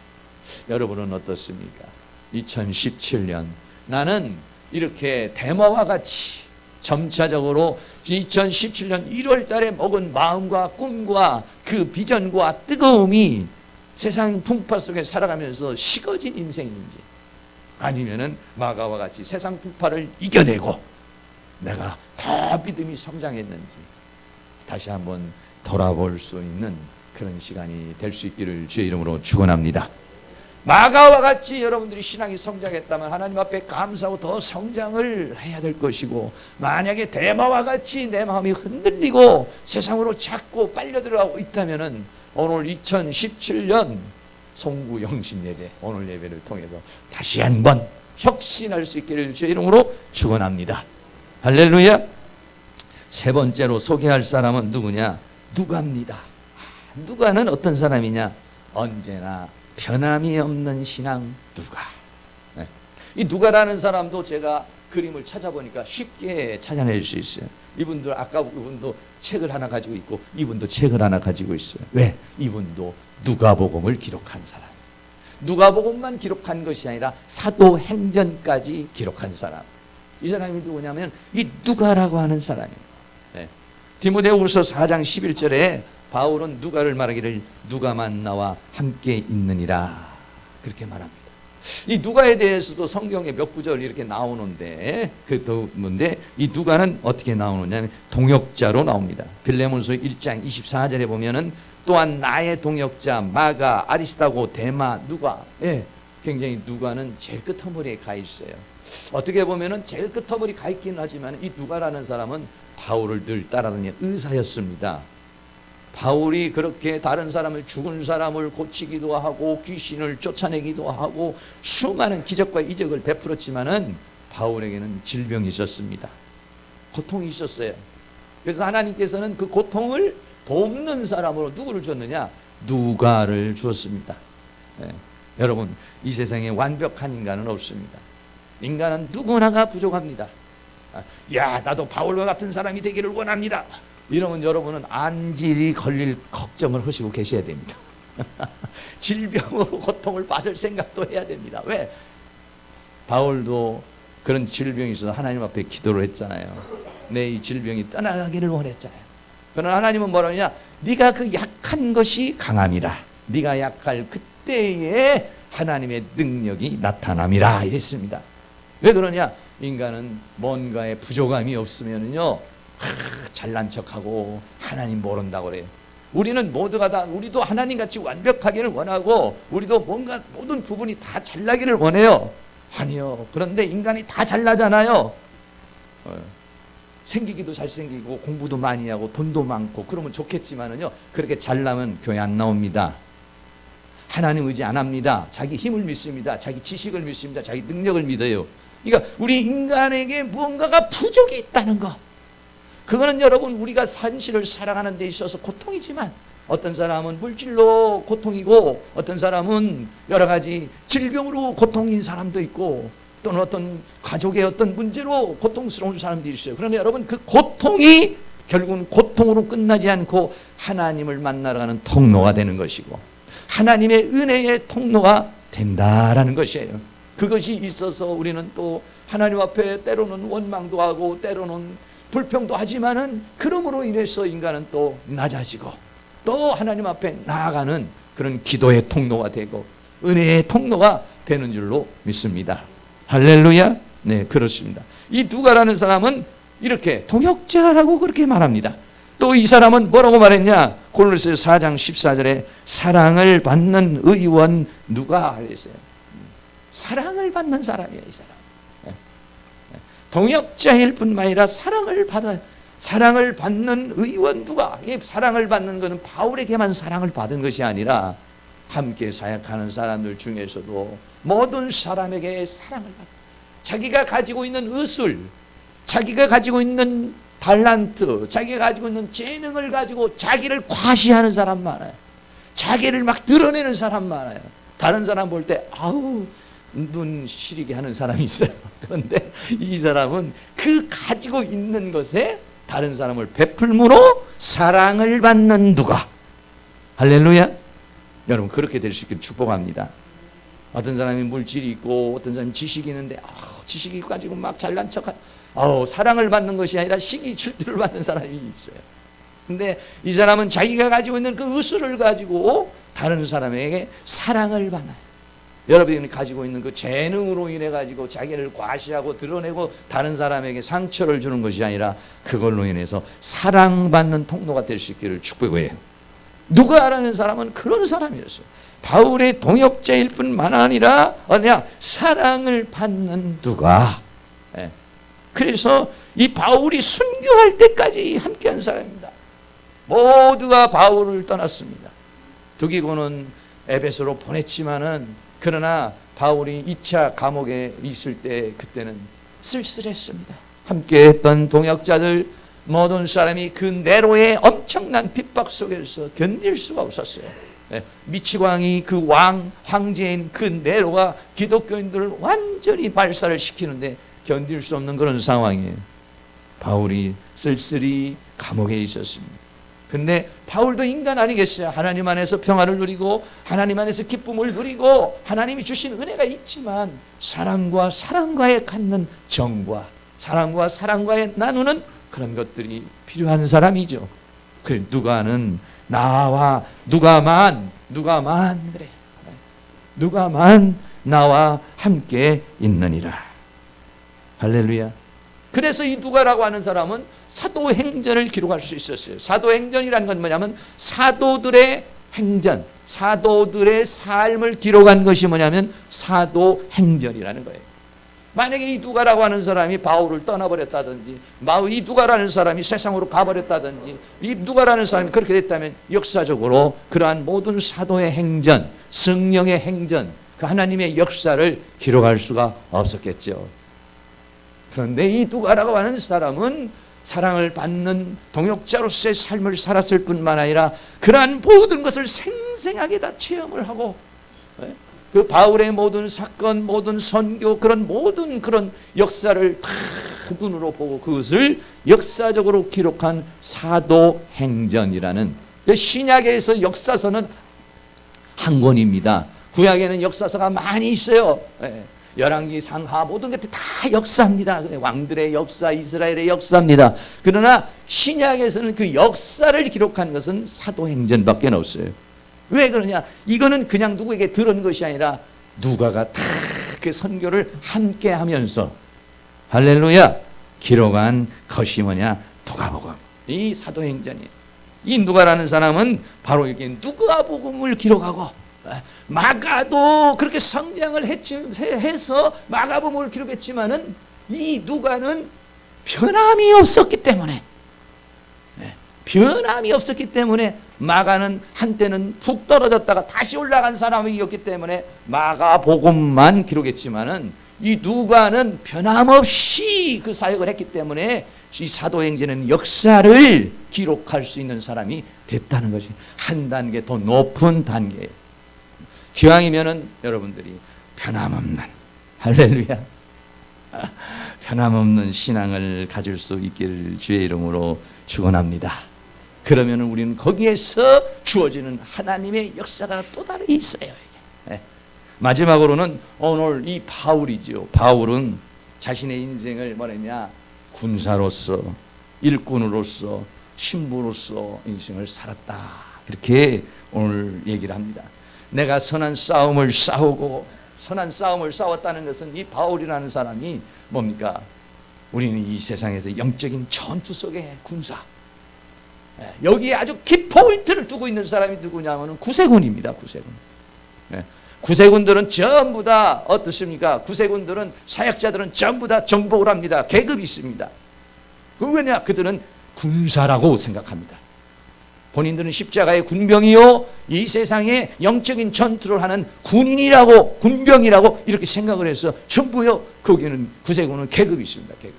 여러분은 어떻습니까? 2017년 나는 이렇게 데마와 같이 점차적으로 2017년 1월 달에 먹은 마음과 꿈과 그 비전과 뜨거움이 세상 풍파 속에 살아가면서 식어진 인생인지, 아니면은 마가와 같이 세상 풍파를 이겨내고 내가 더 믿음이 성장했는지 다시 한번 돌아볼 수 있는 그런 시간이 될 수 있기를 주의 이름으로 축원합니다. 마가와 같이 여러분들이 신앙이 성장했다면 하나님 앞에 감사하고 더 성장을 해야 될 것이고, 만약에 데마와 같이 내 마음이 흔들리고 세상으로 자꾸 빨려 들어가고 있다면은 오늘 2017년 송구 영신 예배, 오늘 예배를 통해서 다시 한번 혁신할 수 있기를 주의 이름으로 축원합니다. 할렐루야. 세 번째로 소개할 사람은 누구냐? 누가입니다. 누가는 어떤 사람이냐? 언제나 변함이 없는 신앙 누가. 네. 이 누가라는 사람도 제가 그림을 찾아보니까 쉽게 찾아낼 수 있어요. 이분들 아까 이분도 책을 하나 가지고 있고 이분도 책을 하나 가지고 있어요. 왜? 이분도 누가복음을 기록한 사람. 누가복음만 기록한 것이 아니라 사도행전까지 기록한 사람. 이 사람이 누구냐면 이 누가라고 하는 사람이에요. 네. 디모데후서 4장 11절에 바울은 누가를 말하기를 누가만 나와 함께 있느니라 그렇게 말합니다. 이 누가에 대해서도 성경에 몇 구절 이렇게 나오는데, 근데 이 누가는 어떻게 나오느냐면 동역자로 나옵니다. 빌레몬서 1장 24절에 보면은 또한 나의 동역자 마가, 아리스타고, 데마, 누가. 예, 굉장히 누가는 제일 끝머리에 가 있어요. 어떻게 보면은 제일 끝머리 가 있긴 하지만 이 누가라는 사람은 바울을 늘 따라다니는 의사였습니다. 바울이 그렇게 다른 사람을, 죽은 사람을 고치기도 하고 귀신을 쫓아내기도 하고 수많은 기적과 이적을 베풀었지만은 바울에게는 질병이 있었습니다. 고통이 있었어요. 그래서 하나님께서는 그 고통을 돕는 사람으로 누구를 줬느냐? 누가를 주었습니다. 네. 여러분, 이 세상에 완벽한 인간은 없습니다. 인간은 누구나가 부족합니다. 야, 나도 바울과 같은 사람이 되기를 원합니다. 이러면 여러분은 안질이 걸릴 걱정을 하시고 계셔야 됩니다. 질병으로 고통을 받을 생각도 해야 됩니다. 왜? 바울도 그런 질병이 있어서 하나님 앞에 기도를 했잖아요. 내 이 질병이 떠나가기를 원했잖아요. 그러나 하나님은 뭐라냐? 네가 그 약한 것이 강함이라. 네가 약할 그때에 하나님의 능력이 나타남이라 이랬습니다. 왜 그러냐? 인간은 뭔가에 부족함이 없으면요 잘난 척하고 하나님 모른다고 그래요. 우리는 모두가 다, 우리도 하나님같이 완벽하기를 원하고 우리도 뭔가 모든 부분이 다 잘나기를 원해요. 아니요. 그런데 인간이 다 잘나잖아요. 생기기도 잘생기고 공부도 많이 하고 돈도 많고 그러면 좋겠지만은요, 그렇게 잘나면 교회 안 나옵니다. 하나님 의지 안 합니다. 자기 힘을 믿습니다. 자기 지식을 믿습니다. 자기 능력을 믿어요. 그러니까 우리 인간에게 무언가가 부족이 있다는 거, 그거는 여러분 우리가 산실을 살아가는 데 있어서 고통이지만, 어떤 사람은 물질로 고통이고 어떤 사람은 여러 가지 질병으로 고통인 사람도 있고 또는 어떤 가족의 어떤 문제로 고통스러운 사람들이 있어요. 그러나 여러분, 그 고통이 결국은 고통으로 끝나지 않고 하나님을 만나러 가는 통로가 되는 것이고 하나님의 은혜의 통로가 된다라는 것이에요. 그것이 있어서 우리는 또 하나님 앞에 때로는 원망도 하고 때로는 불평도 하지만은, 그러므로 인해서 인간은 또 낮아지고 또 하나님 앞에 나아가는 그런 기도의 통로가 되고 은혜의 통로가 되는 줄로 믿습니다. 할렐루야. 네, 그렇습니다. 이 누가라는 사람은 이렇게 동역자라고 그렇게 말합니다. 또 이 사람은 뭐라고 말했냐? 골로새 4장 14절에 사랑을 받는 의원 누가 그랬어요. 사랑을 받는 사람이에요, 이 사람. 동역자일 뿐만 아니라 사랑을 받는 의원 누가? 이 사랑을 받는 것은 바울에게만 사랑을 받은 것이 아니라 함께 사역하는 사람들 중에서도 모든 사람에게 사랑을 받는, 자기가 가지고 있는 의술, 자기가 가지고 있는 달란트, 자기가 가지고 있는 재능을 가지고 자기를 과시하는 사람 많아요. 자기를 막 드러내는 사람 많아요. 다른 사람 볼 때 아우 눈 시리게 하는 사람이 있어요. 그런데 이 사람은 그 가지고 있는 것에 다른 사람을 베풀므로 사랑을 받는 누가. 할렐루야. 여러분 그렇게 될 수 있기를 축복합니다. 어떤 사람이 물질이 있고 어떤 사람이 지식이 있는데 지식이 가지고 막 잘난 척한 사랑을 받는 것이 아니라 시기 질투를 받는 사람이 있어요. 근데 이 사람은 자기가 가지고 있는 그 의술을 가지고 다른 사람에게 사랑을 받아요. 여러분이 가지고 있는 그 재능으로 인해 가지고 자기를 과시하고 드러내고 다른 사람에게 상처를 주는 것이 아니라 그걸로 인해서 사랑받는 통로가 될 수 있기를 축복해요. 누가라는 사람은 그런 사람이었어요. 바울의 동역자일 뿐만 아니라 사랑을 받는 누가. 그래서 이 바울이 순교할 때까지 함께한 사람입니다. 모두가 바울을 떠났습니다. 두기고는 에베소로 보냈지만은 그러나 바울이 2차 감옥에 있을 때 그때는 쓸쓸했습니다. 함께했던 동역자들 모든 사람이 그 네로의 엄청난 핍박 속에서 견딜 수가 없었어요. 미치광이 그 황제인 그 네로가 기독교인들을 완전히 발사를 시키는데 견딜 수 없는 그런 상황이에요. 바울이 쓸쓸히 감옥에 있었습니다. 근데 바울도 인간 아니겠어요? 하나님 안에서 평화를 누리고 하나님 안에서 기쁨을 누리고 하나님이 주신 은혜가 있지만 사랑과 사랑과의 갖는 정과 사랑과 사랑과의 나누는 그런 것들이 필요한 사람이죠. 그래 누가는 누가만 그래. 누가만 나와 함께 있느니라. 할렐루야. 그래서 이 누가라고 하는 사람은 사도행전을 기록할 수 있었어요. 사도행전이라는 건 뭐냐면 사도들의 행전, 사도들의 삶을 기록한 것이 뭐냐면 사도행전이라는 거예요. 만약에 이 누가라고 하는 사람이 바울을 떠나버렸다든지 이 누가라는 사람이 세상으로 가버렸다든지 이 누가라는 사람이 그렇게 됐다면 역사적으로 그러한 모든 사도의 행전, 성령의 행전, 그 하나님의 역사를 기록할 수가 없었겠죠. 그런데 이 누가라고 하는 사람은 사랑을 받는 동역자로서의 삶을 살았을 뿐만 아니라 그러한 모든 것을 생생하게 다 체험을 하고 그 바울의 모든 사건, 모든 선교, 모든 그런 역사를 다 눈으로 보고 그것을 역사적으로 기록한 사도행전이라는 신약에서 역사서는 한 권입니다. 구약에는 역사서가 많이 있어요. 열왕기, 상하 모든 것들 다 역사입니다. 왕들의 역사, 이스라엘의 역사입니다. 그러나 신약에서는 그 역사를 기록한 것은 사도행전밖에 없어요. 왜 그러냐? 이거는 그냥 누구에게 들은 것이 아니라 누가가 다 그 선교를 함께 하면서 할렐루야 기록한 것이 뭐냐? 누가복음. 이 사도행전이에요. 이 누가라는 사람은 바로 이렇게 누가복음을 기록하고 마가도 그렇게 성장을 해서 마가복음을 기록했지만은 이 누가는 변함이 없었기 때문에 마가는 한때는 푹 떨어졌다가 다시 올라간 사람이었기 때문에 마가복음만 기록했지만은 이 누가는 변함없이 그 사역을 했기 때문에 이 사도행전은 역사를 기록할 수 있는 사람이 됐다는 것이 한 단계 더 높은 단계예요. 기왕이면은 여러분들이 변함없는 할렐루야 변함없는 신앙을 가질 수 있기를 주의 이름으로 축원합니다. 그러면 우리는 거기에서 주어지는 하나님의 역사가 또 다르게 있어요. 마지막으로는 오늘 이 바울이죠. 바울은 자신의 인생을 뭐랬냐? 군사로서, 일꾼으로서, 신부로서 인생을 살았다. 그렇게 오늘 얘기를 합니다. 내가 선한 싸움을 싸우고 선한 싸움을 싸웠다는 것은 이 바울이라는 사람이 뭡니까? 우리는 이 세상에서 영적인 전투 속의 군사, 여기에 아주 키포인트를 두고 있는 사람이 누구냐면 구세군입니다. 구세군. 구세군들은 전부 다 어떻습니까? 구세군들은, 사역자들은 전부 다 정복을 합니다. 계급이 있습니다. 그 왜냐? 그들은 군사라고 생각합니다. 본인들은 십자가의 군병이요, 이 세상에 영적인 전투를 하는 군인이라고, 군병이라고 이렇게 생각을 해서 전부요, 거기는 구세군은 계급이 있습니다. 계급.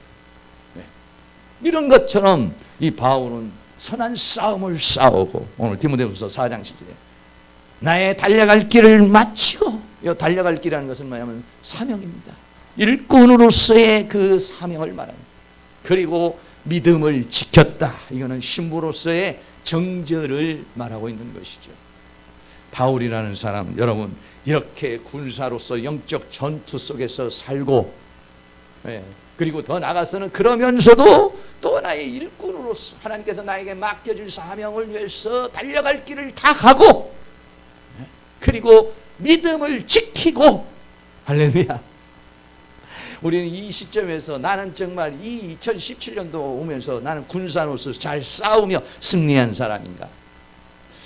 이런 것처럼 이 바울은 선한 싸움을 싸우고, 오늘 디모데후서 4장 10절에 나의 달려갈 길을 마치고, 이 달려갈 길이라는 것은 뭐냐면 사명입니다. 일꾼으로서의 그 사명을 말합니다. 그리고 믿음을 지켰다. 이거는 신부로서의 정절을 말하고 있는 것이죠. 바울이라는 사람, 여러분 이렇게 군사로서 영적 전투 속에서 살고, 그리고 더 나아가서는 그러면서도 또 나의 일꾼으로서 하나님께서 나에게 맡겨줄 사명을 위해서 달려갈 길을 다 가고, 그리고 믿음을 지키고, 할렐루야. 우리는 이 시점에서 나는 정말 이 2017년도 오면서 나는 군사로서 잘 싸우며 승리한 사람인가?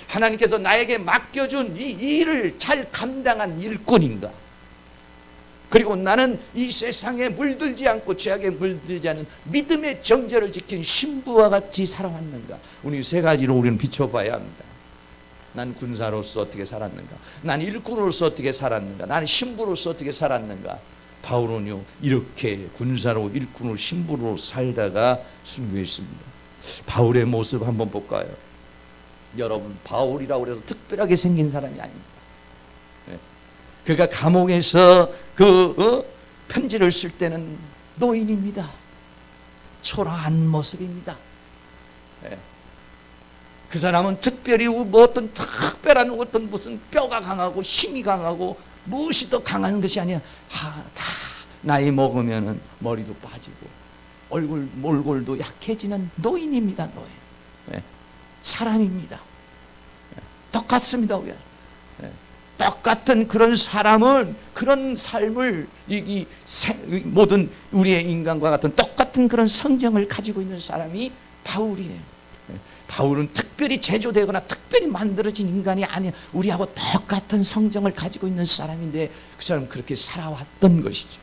하나님께서 나에게 맡겨준 이 일을 잘 감당한 일꾼인가? 그리고 나는 이 세상에 물들지 않고 죄악에 물들지 않은 믿음의 정절을 지킨 신부와 같이 살아왔는가? 우리 세 가지로 우리는 비춰봐야 합니다. 난 군사로서 어떻게 살았는가? 난 일꾼으로서 어떻게 살았는가? 난 신부로서 어떻게 살았는가? 바울은요, 이렇게 군사로, 일꾼으로, 신부로 살다가 순교했습니다. 바울의 모습 한번 볼까요? 여러분, 바울이라고 해서 특별하게 생긴 사람이 아닙니다. 그가 감옥에서 편지를 쓸 때는 노인입니다. 초라한 모습입니다. 그 사람은 특별히 뭐 어떤 특별한 어떤 무슨 뼈가 강하고 힘이 강하고 무엇이 더 강한 것이 아니야. 다 나이 먹으면은 머리도 빠지고 몰골도 약해지는 노인입니다. 노인. 사람입니다. 똑같습니다. 똑같은 그런 사람은, 그런 삶을, 모든 우리의 인간과 같은 똑같은 그런 성정을 가지고 있는 사람이 바울이에요. 바울은 특별히 제조되거나 특별히 만들어진 인간이 아니야. 우리하고 똑같은 성정을 가지고 있는 사람인데 그 사람은 그렇게 살아왔던 것이죠.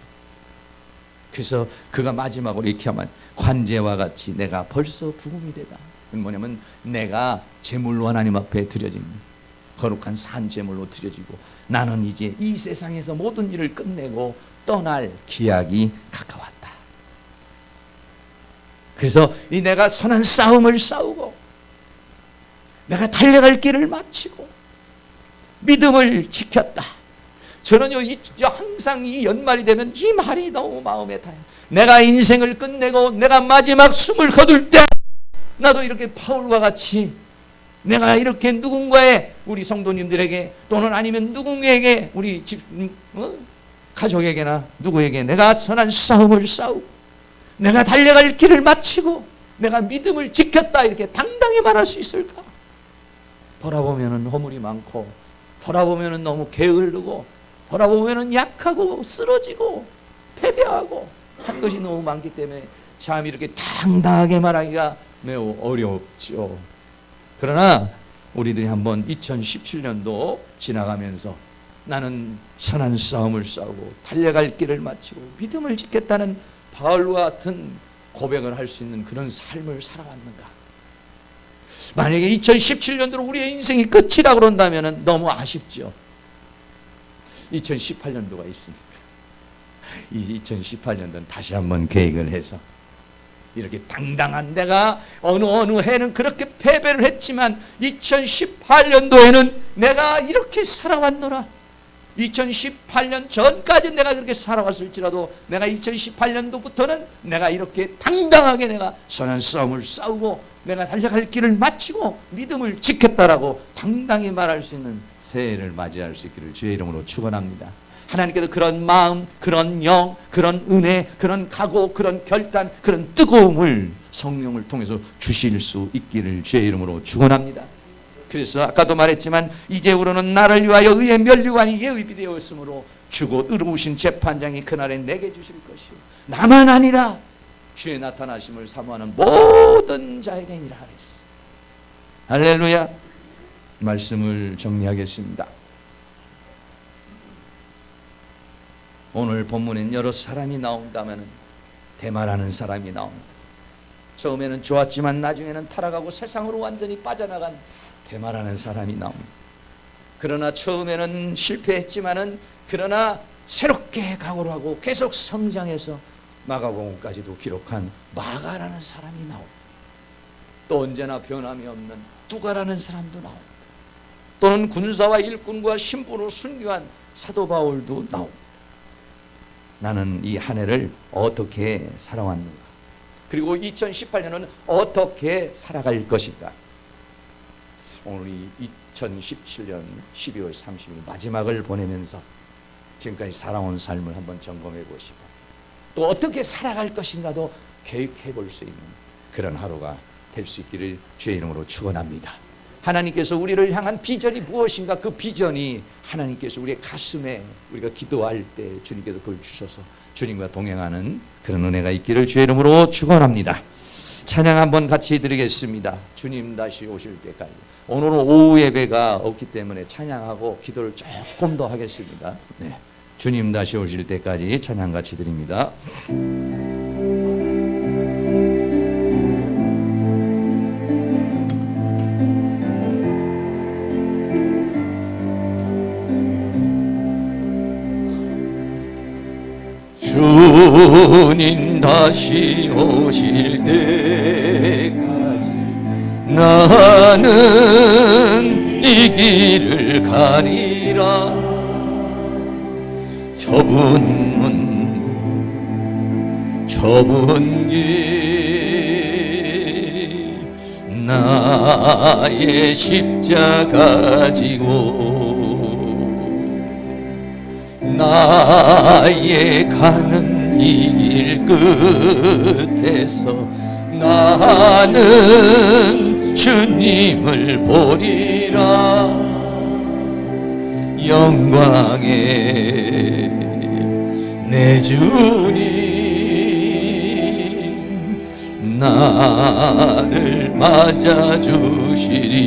그래서 그가 마지막으로 이렇게 하면, 관제와 같이 내가 벌써 부금이 되다. 뭐냐면 내가 제물로 하나님 앞에 드려진 거룩한 산제물로 드려지고, 나는 이제 이 세상에서 모든 일을 끝내고 떠날 기약이 가까웠다. 그래서 이 내가 선한 싸움을 싸우고, 내가 달려갈 길을 마치고 믿음을 지켰다. 저는요, 항상 이 연말이 되면 이 말이 너무 마음에 닿아요. 내가 인생을 끝내고 내가 마지막 숨을 거둘 때 나도 이렇게 바울과 같이 내가 이렇게 누군가의, 우리 성도님들에게 또는 아니면 누구에게, 우리 집 가족에게나 누구에게 내가 선한 싸움을 싸우고 내가 달려갈 길을 마치고 내가 믿음을 지켰다, 이렇게 당당히 말할 수 있을까? 돌아보면은 허물이 많고, 돌아보면은 너무 게으르고, 돌아보면은 약하고 쓰러지고 패배하고 한 것이 너무 많기 때문에 참 이렇게 당당하게 말하기가 매우 어렵죠. 그러나 우리들이 한번 2017년도 지나가면서 나는 선한 싸움을 싸우고 달려갈 길을 마치고 믿음을 지켰다는 바울과 같은 고백을 할 수 있는 그런 삶을 살아왔는가? 만약에 2017년도로 우리의 인생이 끝이라 그런다면 너무 아쉽죠. 2018년도가 있으니까 이 2018년도는 다시 한번 계획을 해서 이렇게 당당한, 내가 어느 해는 그렇게 패배를 했지만 2018년도에는 내가 이렇게 살아왔노라. 2018년 전까지 내가 그렇게 살아왔을지라도 내가 2018년도부터는 내가 이렇게 당당하게 내가 선한 싸움을 싸우고 내가 달려갈 길을 마치고 믿음을 지켰다라고 당당히 말할 수 있는 새해를 맞이할 수 있기를 주의 이름으로 축원합니다. 하나님께서 그런 마음, 그런 영, 그런 은혜, 그런 각오, 그런 결단, 그런 뜨거움을 성령을 통해서 주실 수 있기를 주의 이름으로 축원합니다. 그래서 아까도 말했지만 이제부로는 나를 위하여 의의 면류관이 예비되었으므로 주곧 의로우신 재판장이 그날에 내게 주실 것이요 나만 아니라 주의 나타나심을 사모하는 모든 자에게니라 하랬어. 할렐루야. 말씀을 정리하겠습니다. 오늘 본문엔 여러 사람이 나온다면 데마라는 사람이 나옵니다. 처음에는 좋았지만 나중에는 타락하고 세상으로 완전히 빠져나간 데마라는 사람이 나옵니다. 그러나 처음에는 실패했지만은 그러나 새롭게 각오를 하고 계속 성장해서 마가복음까지도 기록한 마가라는 사람이 나옵니다. 또 언제나 변함이 없는 두가라는 사람도 나옵니다. 또는 군사와 일꾼과 신부로 순교한 사도 바울도 나옵니다. 나는 이 한 해를 어떻게 살아왔는가? 그리고 2018년은 어떻게 살아갈 것인가? 오늘 이 2017년 12월 30일 마지막을 보내면서 지금까지 살아온 삶을 한번 점검해 보시고 또 어떻게 살아갈 것인가도 계획해 볼 수 있는 그런 하루가 될 수 있기를 주의 이름으로 축원합니다. 하나님께서 우리를 향한 비전이 무엇인가, 그 비전이 하나님께서 우리의 가슴에 우리가 기도할 때 주님께서 그걸 주셔서 주님과 동행하는 그런 은혜가 있기를 주의 이름으로 축원합니다. 찬양 한번 같이 드리겠습니다. 주님 다시 오실 때까지. 오늘은 오후 예배가 없기 때문에 찬양하고 기도를 조금 더 하겠습니다. 네. 주님 다시 오실 때까지 찬양 같이 드립니다. 주님 다시 오실 때까지 나는 이 길을 가리라. 좁은 문 좁은 길 나의 십자가 지고 나의 가는 이 길 끝에서 나는 주님을 보리라. 영광의 내 주님 나를 맞아주시리.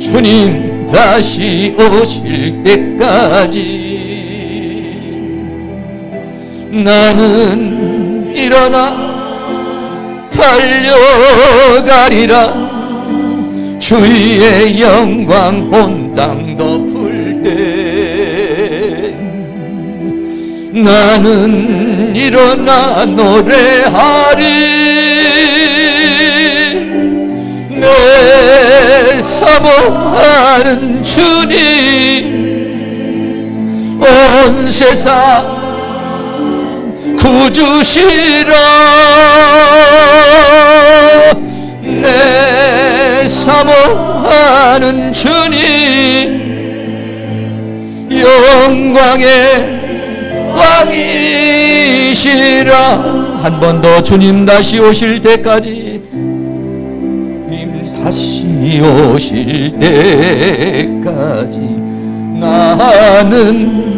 주님 다시 오실 때까지 나는 일어나 달려가리라. 주의 영광 온 땅 덮을 때 나는 일어나 노래하리. 내 사모하는 주님 온 세상 구주시라. 내 사모하는 주님 영광의 왕이시라. 한 번 더 주님 다시 오실 때까지 님 다시 오실 때까지 나는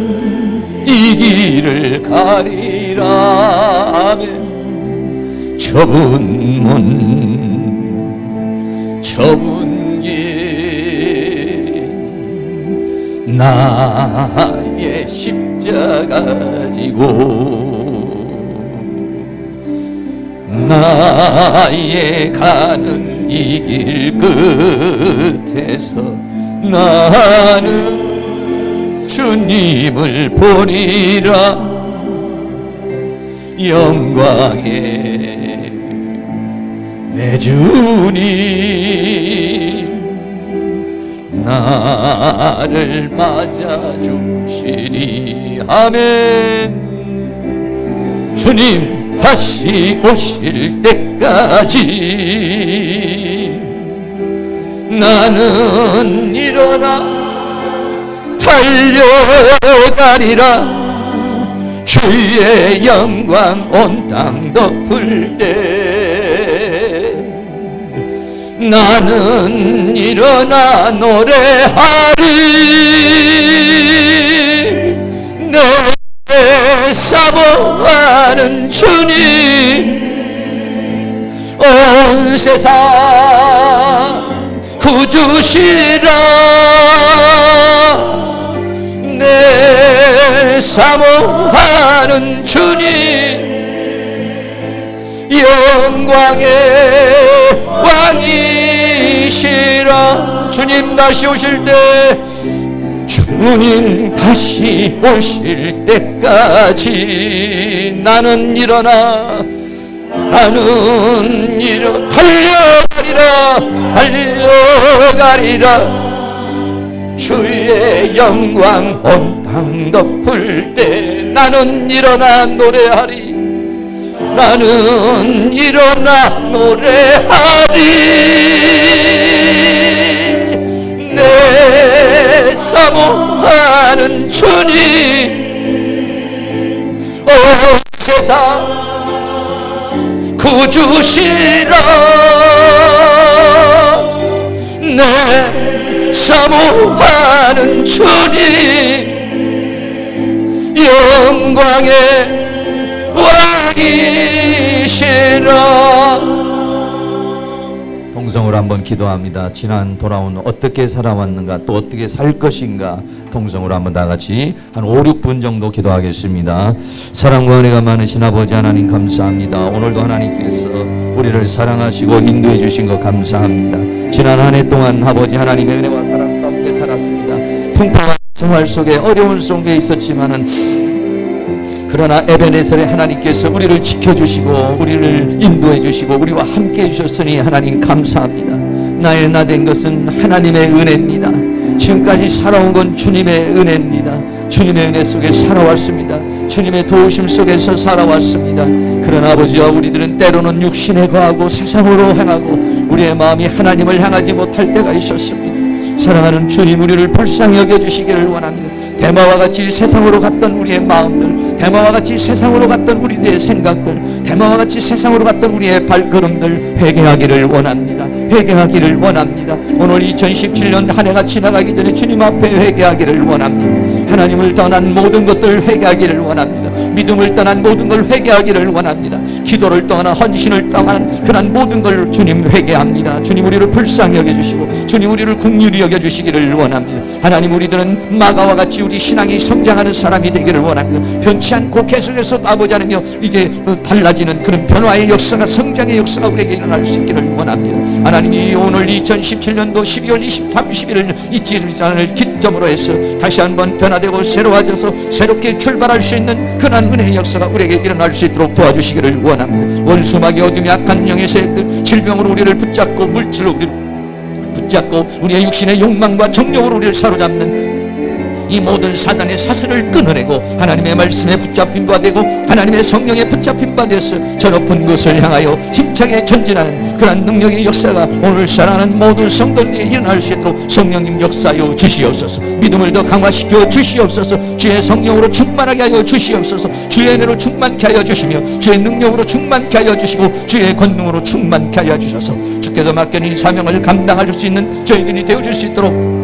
이 길을 가리라. 아멘. 좁은 문 좁은 길 나의 십자가 지고 나의 가는 이 길 끝에서 나는 주님을 보리라. 영광의 내 주님 나를 맞아주시리. 아멘. 주님 다시 오실 때까지 나는 일어나 달려가리라. 주의 영광 온 땅 덮을 때 나는 일어나 노래하리. 내 사모하는 주님, 온 세상 구주시라. 내 사모하는 주님, 영광의 왕이시라. 주님 다시 오실 때, 주님 다시 오실 때까지 나는 일어나 달려가리라. 주의 영광 온 땅 덮을 때 나는 일어나 노래하리. 나는 일어나 노래하리. 내 사모하는 주님, 온 세상 구주시라. 내 사모하는 주님, 영광의 왕이시라. 동성으로 한번 기도합니다. 지난 돌아온 어떻게 살아왔는가, 또 어떻게 살 것인가, 동성으로 한번 다 같이 한 5, 6분 정도 기도하겠습니다. 사랑과 은혜가 많으신 아버지 하나님 감사합니다. 오늘도 하나님께서 우리를 사랑하시고 인도해 주신 것 감사합니다. 지난 한 해 동안 아버지 하나님의 은혜와 사랑 가운데 살았습니다. 풍파와 생활 속에 어려운 속에 있었지만은, 그러나 에베네셀의 하나님께서 우리를 지켜주시고 우리를 인도해 주시고 우리와 함께 해주셨으니 하나님 감사합니다. 나의 나 된 것은 하나님의 은혜입니다. 지금까지 살아온 건 주님의 은혜입니다. 주님의 은혜 속에 살아왔습니다. 주님의 도우심 속에서 살아왔습니다. 그러나 아버지와 우리들은 때로는 육신에 거하고 세상으로 향하고 우리의 마음이 하나님을 향하지 못할 때가 있었습니다. 사랑하는 주님, 우리를 불쌍히 여겨주시기를 원합니다. 대마와 같이 세상으로 갔던 우리의 마음들, 대마와 같이 세상으로 갔던 우리의 생각들, 대마와 같이 세상으로 갔던 우리의 발걸음들 회개하기를 원합니다. 회개하기를 원합니다. 오늘 2017년 한 해가 지나가기 전에 주님 앞에 회개하기를 원합니다. 하나님을 떠난 모든 것들 회개하기를 원합니다. 믿음을 떠난 모든 걸 회개하기를 원합니다. 기도를 떠난 헌신을 떠난 그런 모든 걸 주님 회개합니다. 주님 우리를 불쌍히 여겨주시고 주님 우리를 긍휼히 여겨주시기를 원합니다. 하나님, 우리들은 마가와 같이 우리 신앙이 성장하는 사람이 되기를 원합니다. 변치 않고 계속해서 아버지 하나님 이제 달라지는 그런 변화의 역사가, 성장의 역사가 우리에게 일어날 수 있기를 원합니다. 하나님이 오늘 2017년도 12월 30일을 잊지 않을 기점으로 해서 다시 한번 변화되고 새로워져서 새롭게 출발할 수 있는 그런 은혜의 역사가 우리에게 일어날 수 있도록 도와주시기를 원합니다. 원수마귀 어둠이 악한 영의 세력들, 질병으로 우리를 붙잡고 물질로 우리를 붙잡고 우리의 육신의 욕망과 정욕으로 우리를 사로잡는 이 모든 사단의 사슬을 끊어내고 하나님의 말씀에 붙잡힌 바 되고 하나님의 성령에 붙잡힌 바 되어서 저 높은 곳을 향하여 힘차게 전진하는 그런 능력의 역사가 오늘 살아가는 모든 성도들에게 일어날 수 있도록 성령님 역사하여 주시옵소서. 믿음을 더 강화시켜 주시옵소서. 주의 성령으로 충만하게 하여 주시옵소서. 주의 은혜로 충만케 하여 주시며 주의 능력으로 충만케 하여 주시고 주의 권능으로 충만케 하여 주셔서 주께서 맡겨진 사명을 감당할 수 있는 저희들이 되어줄 수 있도록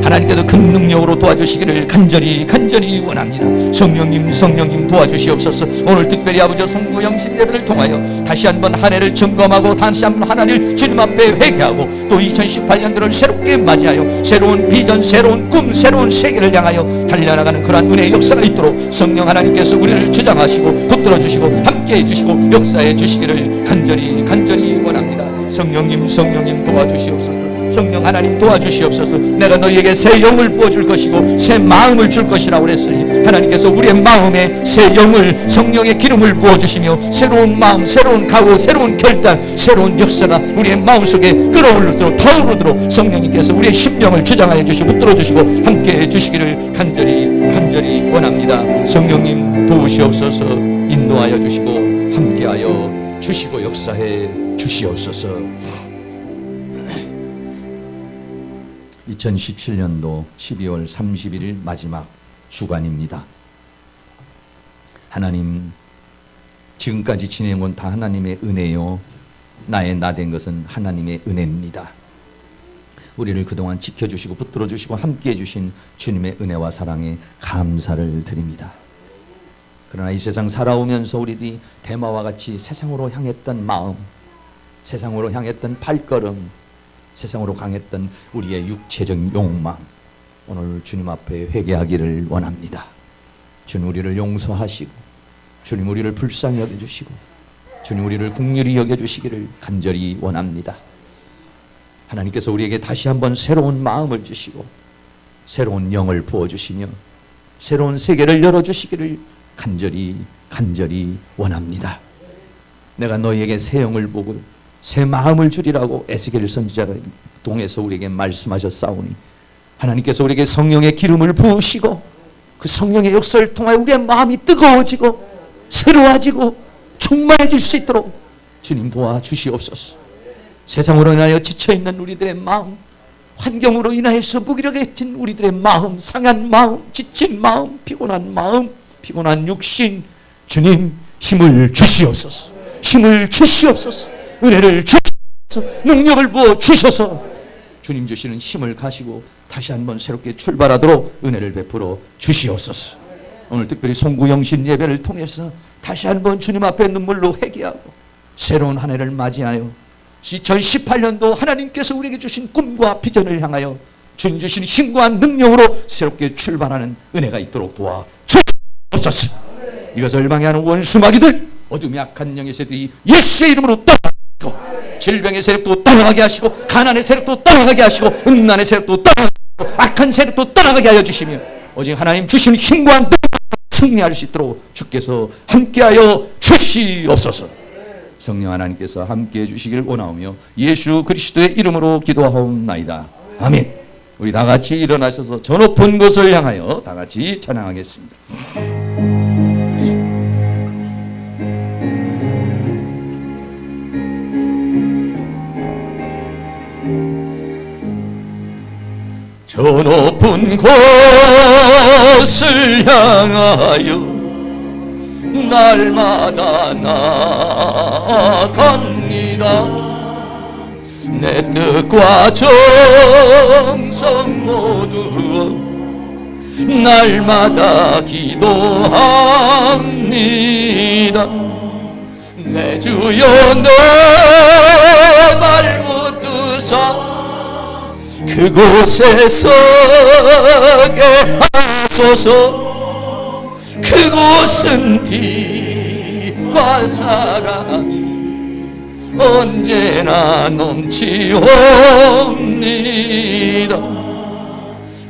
하나님께서 큰 능력으로 도와주시기를 간절히 원합니다. 성령님 도와주시옵소서. 오늘 특별히 아버지 성부 영신 예배를 통하여 다시 한번 한 해를 점검하고 다시 한번 하나님을 주님 앞에 회개하고 또 2018년도를 새롭게 맞이하여 새로운 비전, 새로운 꿈, 새로운 세계를 향하여 달려나가는 그러한 은혜의 역사가 있도록 성령 하나님께서 우리를 주장하시고 붙들어주시고 함께해 주시고 역사해 주시기를 간절히 원합니다. 성령님 도와주시옵소서. 성령 하나님 도와주시옵소서. 내가 너희에게 새 영을 부어줄 것이고 새 마음을 줄 것이라고 그랬으니 하나님께서 우리의 마음에 새 영을, 성령의 기름을 부어주시며 새로운 마음, 새로운 각오, 새로운 결단, 새로운 역사가 우리의 마음속에 끌어올르도록 타오르도록 성령님께서 우리의 심령을 주장하여 주시고 붙들어 주시고 함께해 주시기를 간절히 원합니다. 성령님 도우시옵소서. 인도하여 주시고 함께하여 주시고 역사해 주시옵소서. 2017년도 12월 31일 마지막 주간입니다. 하나님, 지금까지 지내온 건 다 하나님의 은혜요. 나의 나 된 것은 하나님의 은혜입니다. 우리를 그동안 지켜주시고 붙들어주시고 함께해 주신 주님의 은혜와 사랑에 감사를 드립니다. 그러나 이 세상 살아오면서 우리들이 대마와 같이 세상으로 향했던 마음, 세상으로 향했던 발걸음, 세상으로 강했던 우리의 육체적 욕망, 오늘 주님 앞에 회개하기를 원합니다. 주님 우리를 용서하시고, 주님 우리를 불쌍히 여겨주시고, 주님 우리를 긍휼히 여겨주시기를 간절히 원합니다. 하나님께서 우리에게 다시 한번 새로운 마음을 주시고 새로운 영을 부어주시며 새로운 세계를 열어주시기를 간절히 원합니다. 내가 너희에게 새 영을 보고 새 마음을 주리라고 에스겔 선지자가 통해서 우리에게 말씀하셨사오니, 하나님께서 우리에게 성령의 기름을 부으시고 그 성령의 역사를 통하여 우리의 마음이 뜨거워지고 새로워지고 충만해질 수 있도록 주님 도와주시옵소서. 세상으로 인하여 지쳐있는 우리들의 마음, 환경으로 인하여서 무기력해진 우리들의 마음, 상한 마음, 지친 마음, 피곤한 마음, 피곤한 육신, 주님 힘을 주시옵소서. 힘을 주시옵소서. 은혜를 주시옵소서. 능력을 부어 주셔서 주님 주시는 힘을 가지고 다시 한번 새롭게 출발하도록 은혜를 베풀어 주시옵소서. 오늘 특별히 송구영신 예배를 통해서 다시 한번 주님 앞에 눈물로 회개하고 새로운 한 해를 맞이하여 2018년도 하나님께서 우리에게 주신 꿈과 비전을 향하여 주님 주신 힘과 능력으로 새롭게 출발하는 은혜가 있도록 도와 주옵소서. 이것을 방해하는 원수마귀들, 어둠의 악한 영의 세들이 예수의 이름으로 떠나가고, 질병의 세력도 떠나가게 하시고, 가난의 세력도 떠나가게 하시고, 음란의 세력도 떠나가게 하시고, 악한 세력도 떠나가게 하여 주시며, 오직 하나님 주신 힘과 능력으로 승리할 수 있도록 주께서 함께하여 주시옵소서. 성령 하나님께서 함께해 주시기를 원하오며 예수 그리스도의 이름으로 기도하옵나이다. 아멘. 우리 다 같이 일어나셔서 저 높은 곳을 향하여 다 같이 찬양하겠습니다. 저 높은 곳을 향하여 날마다 나아갑니다. 내 뜻과 정성 모두 날마다 기도합니다. 내 주여 내 발붙드사 그곳에 서게 하소서. 그곳은 빛과 사랑이 언제나 넘치옵니다.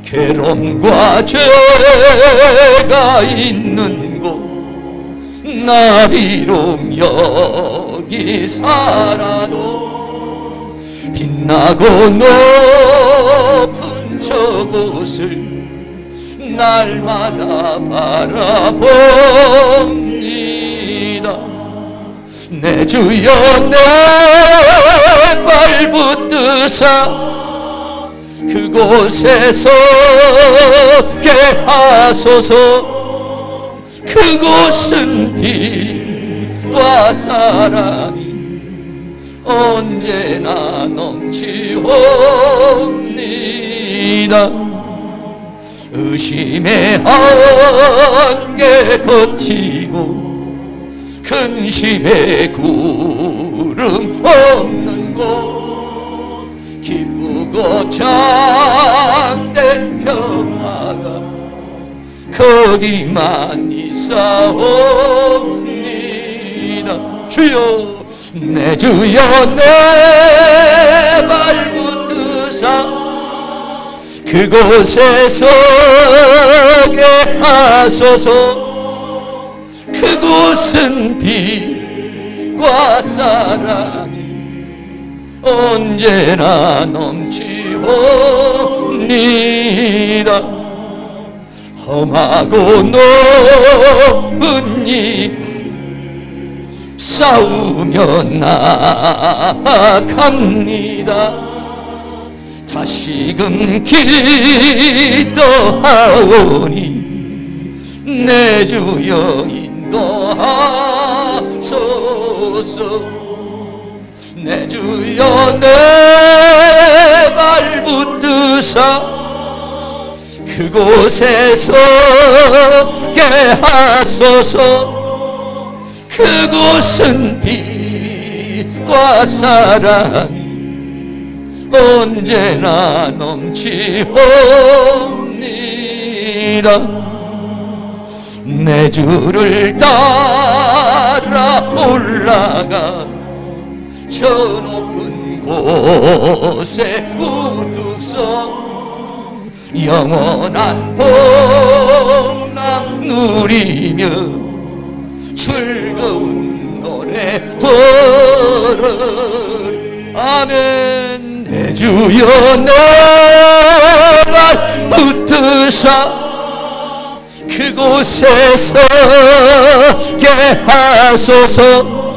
괴로움과 죄가 있는 곳 나 비록 여기 살아도 빛나고 높은 저곳을 날마다 바라봅니다. 내 주여 내 발붙드사 그곳에 서게 하소서. 그곳은 빛과 사랑이 언제나 넘치옵니다. 의심의 안개 거치고 근심의 구름 없는 곳 기쁘고 참된 평화가 거기만 있사옵니다. 주여 내 주여 내 발붙드사 그곳에 서게 하소서. 그곳은 빛과 사랑이 언제나 넘치옵니다. 험하고 높은 이 싸우며 나아갑니다. 다시금 기도하오니 내 주여 인도하소서. 내 주여 내 발붙드사 그곳에 서게 하소서. 그곳은 빛과 사랑이 언제나 넘치옵니다. 내 주를 따라 올라가 저 높은 곳에 우뚝 서 영원한 복락 누리며 즐거운 노래 부르리. 아멘. 내 주여 나를 붙드사 그곳에 서게 하소서.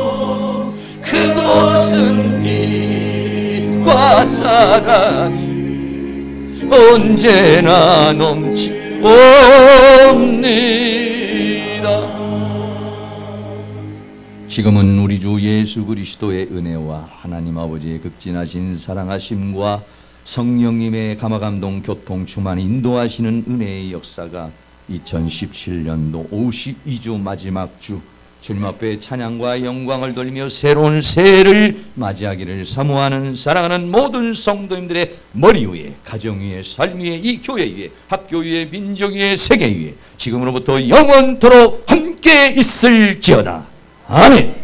그곳은 빛과 사랑이 언제나 넘치옵니다. 지금은 우리 주 예수 그리스도의 은혜와 하나님 아버지의 극진하신 사랑하심과 성령님의 감화감동 교통 충만 인도하시는 은혜의 역사가 2017년도 52주 마지막 주 주님 앞에 찬양과 영광을 돌리며 새로운 새해를 맞이하기를 사모하는 사랑하는 모든 성도님들의 머리 위에, 가정 위에, 삶 위에, 이 교회 위에, 학교 위에, 민족 위에, 세계 위에 지금으로부터 영원토록 함께 있을지어다. 아멘.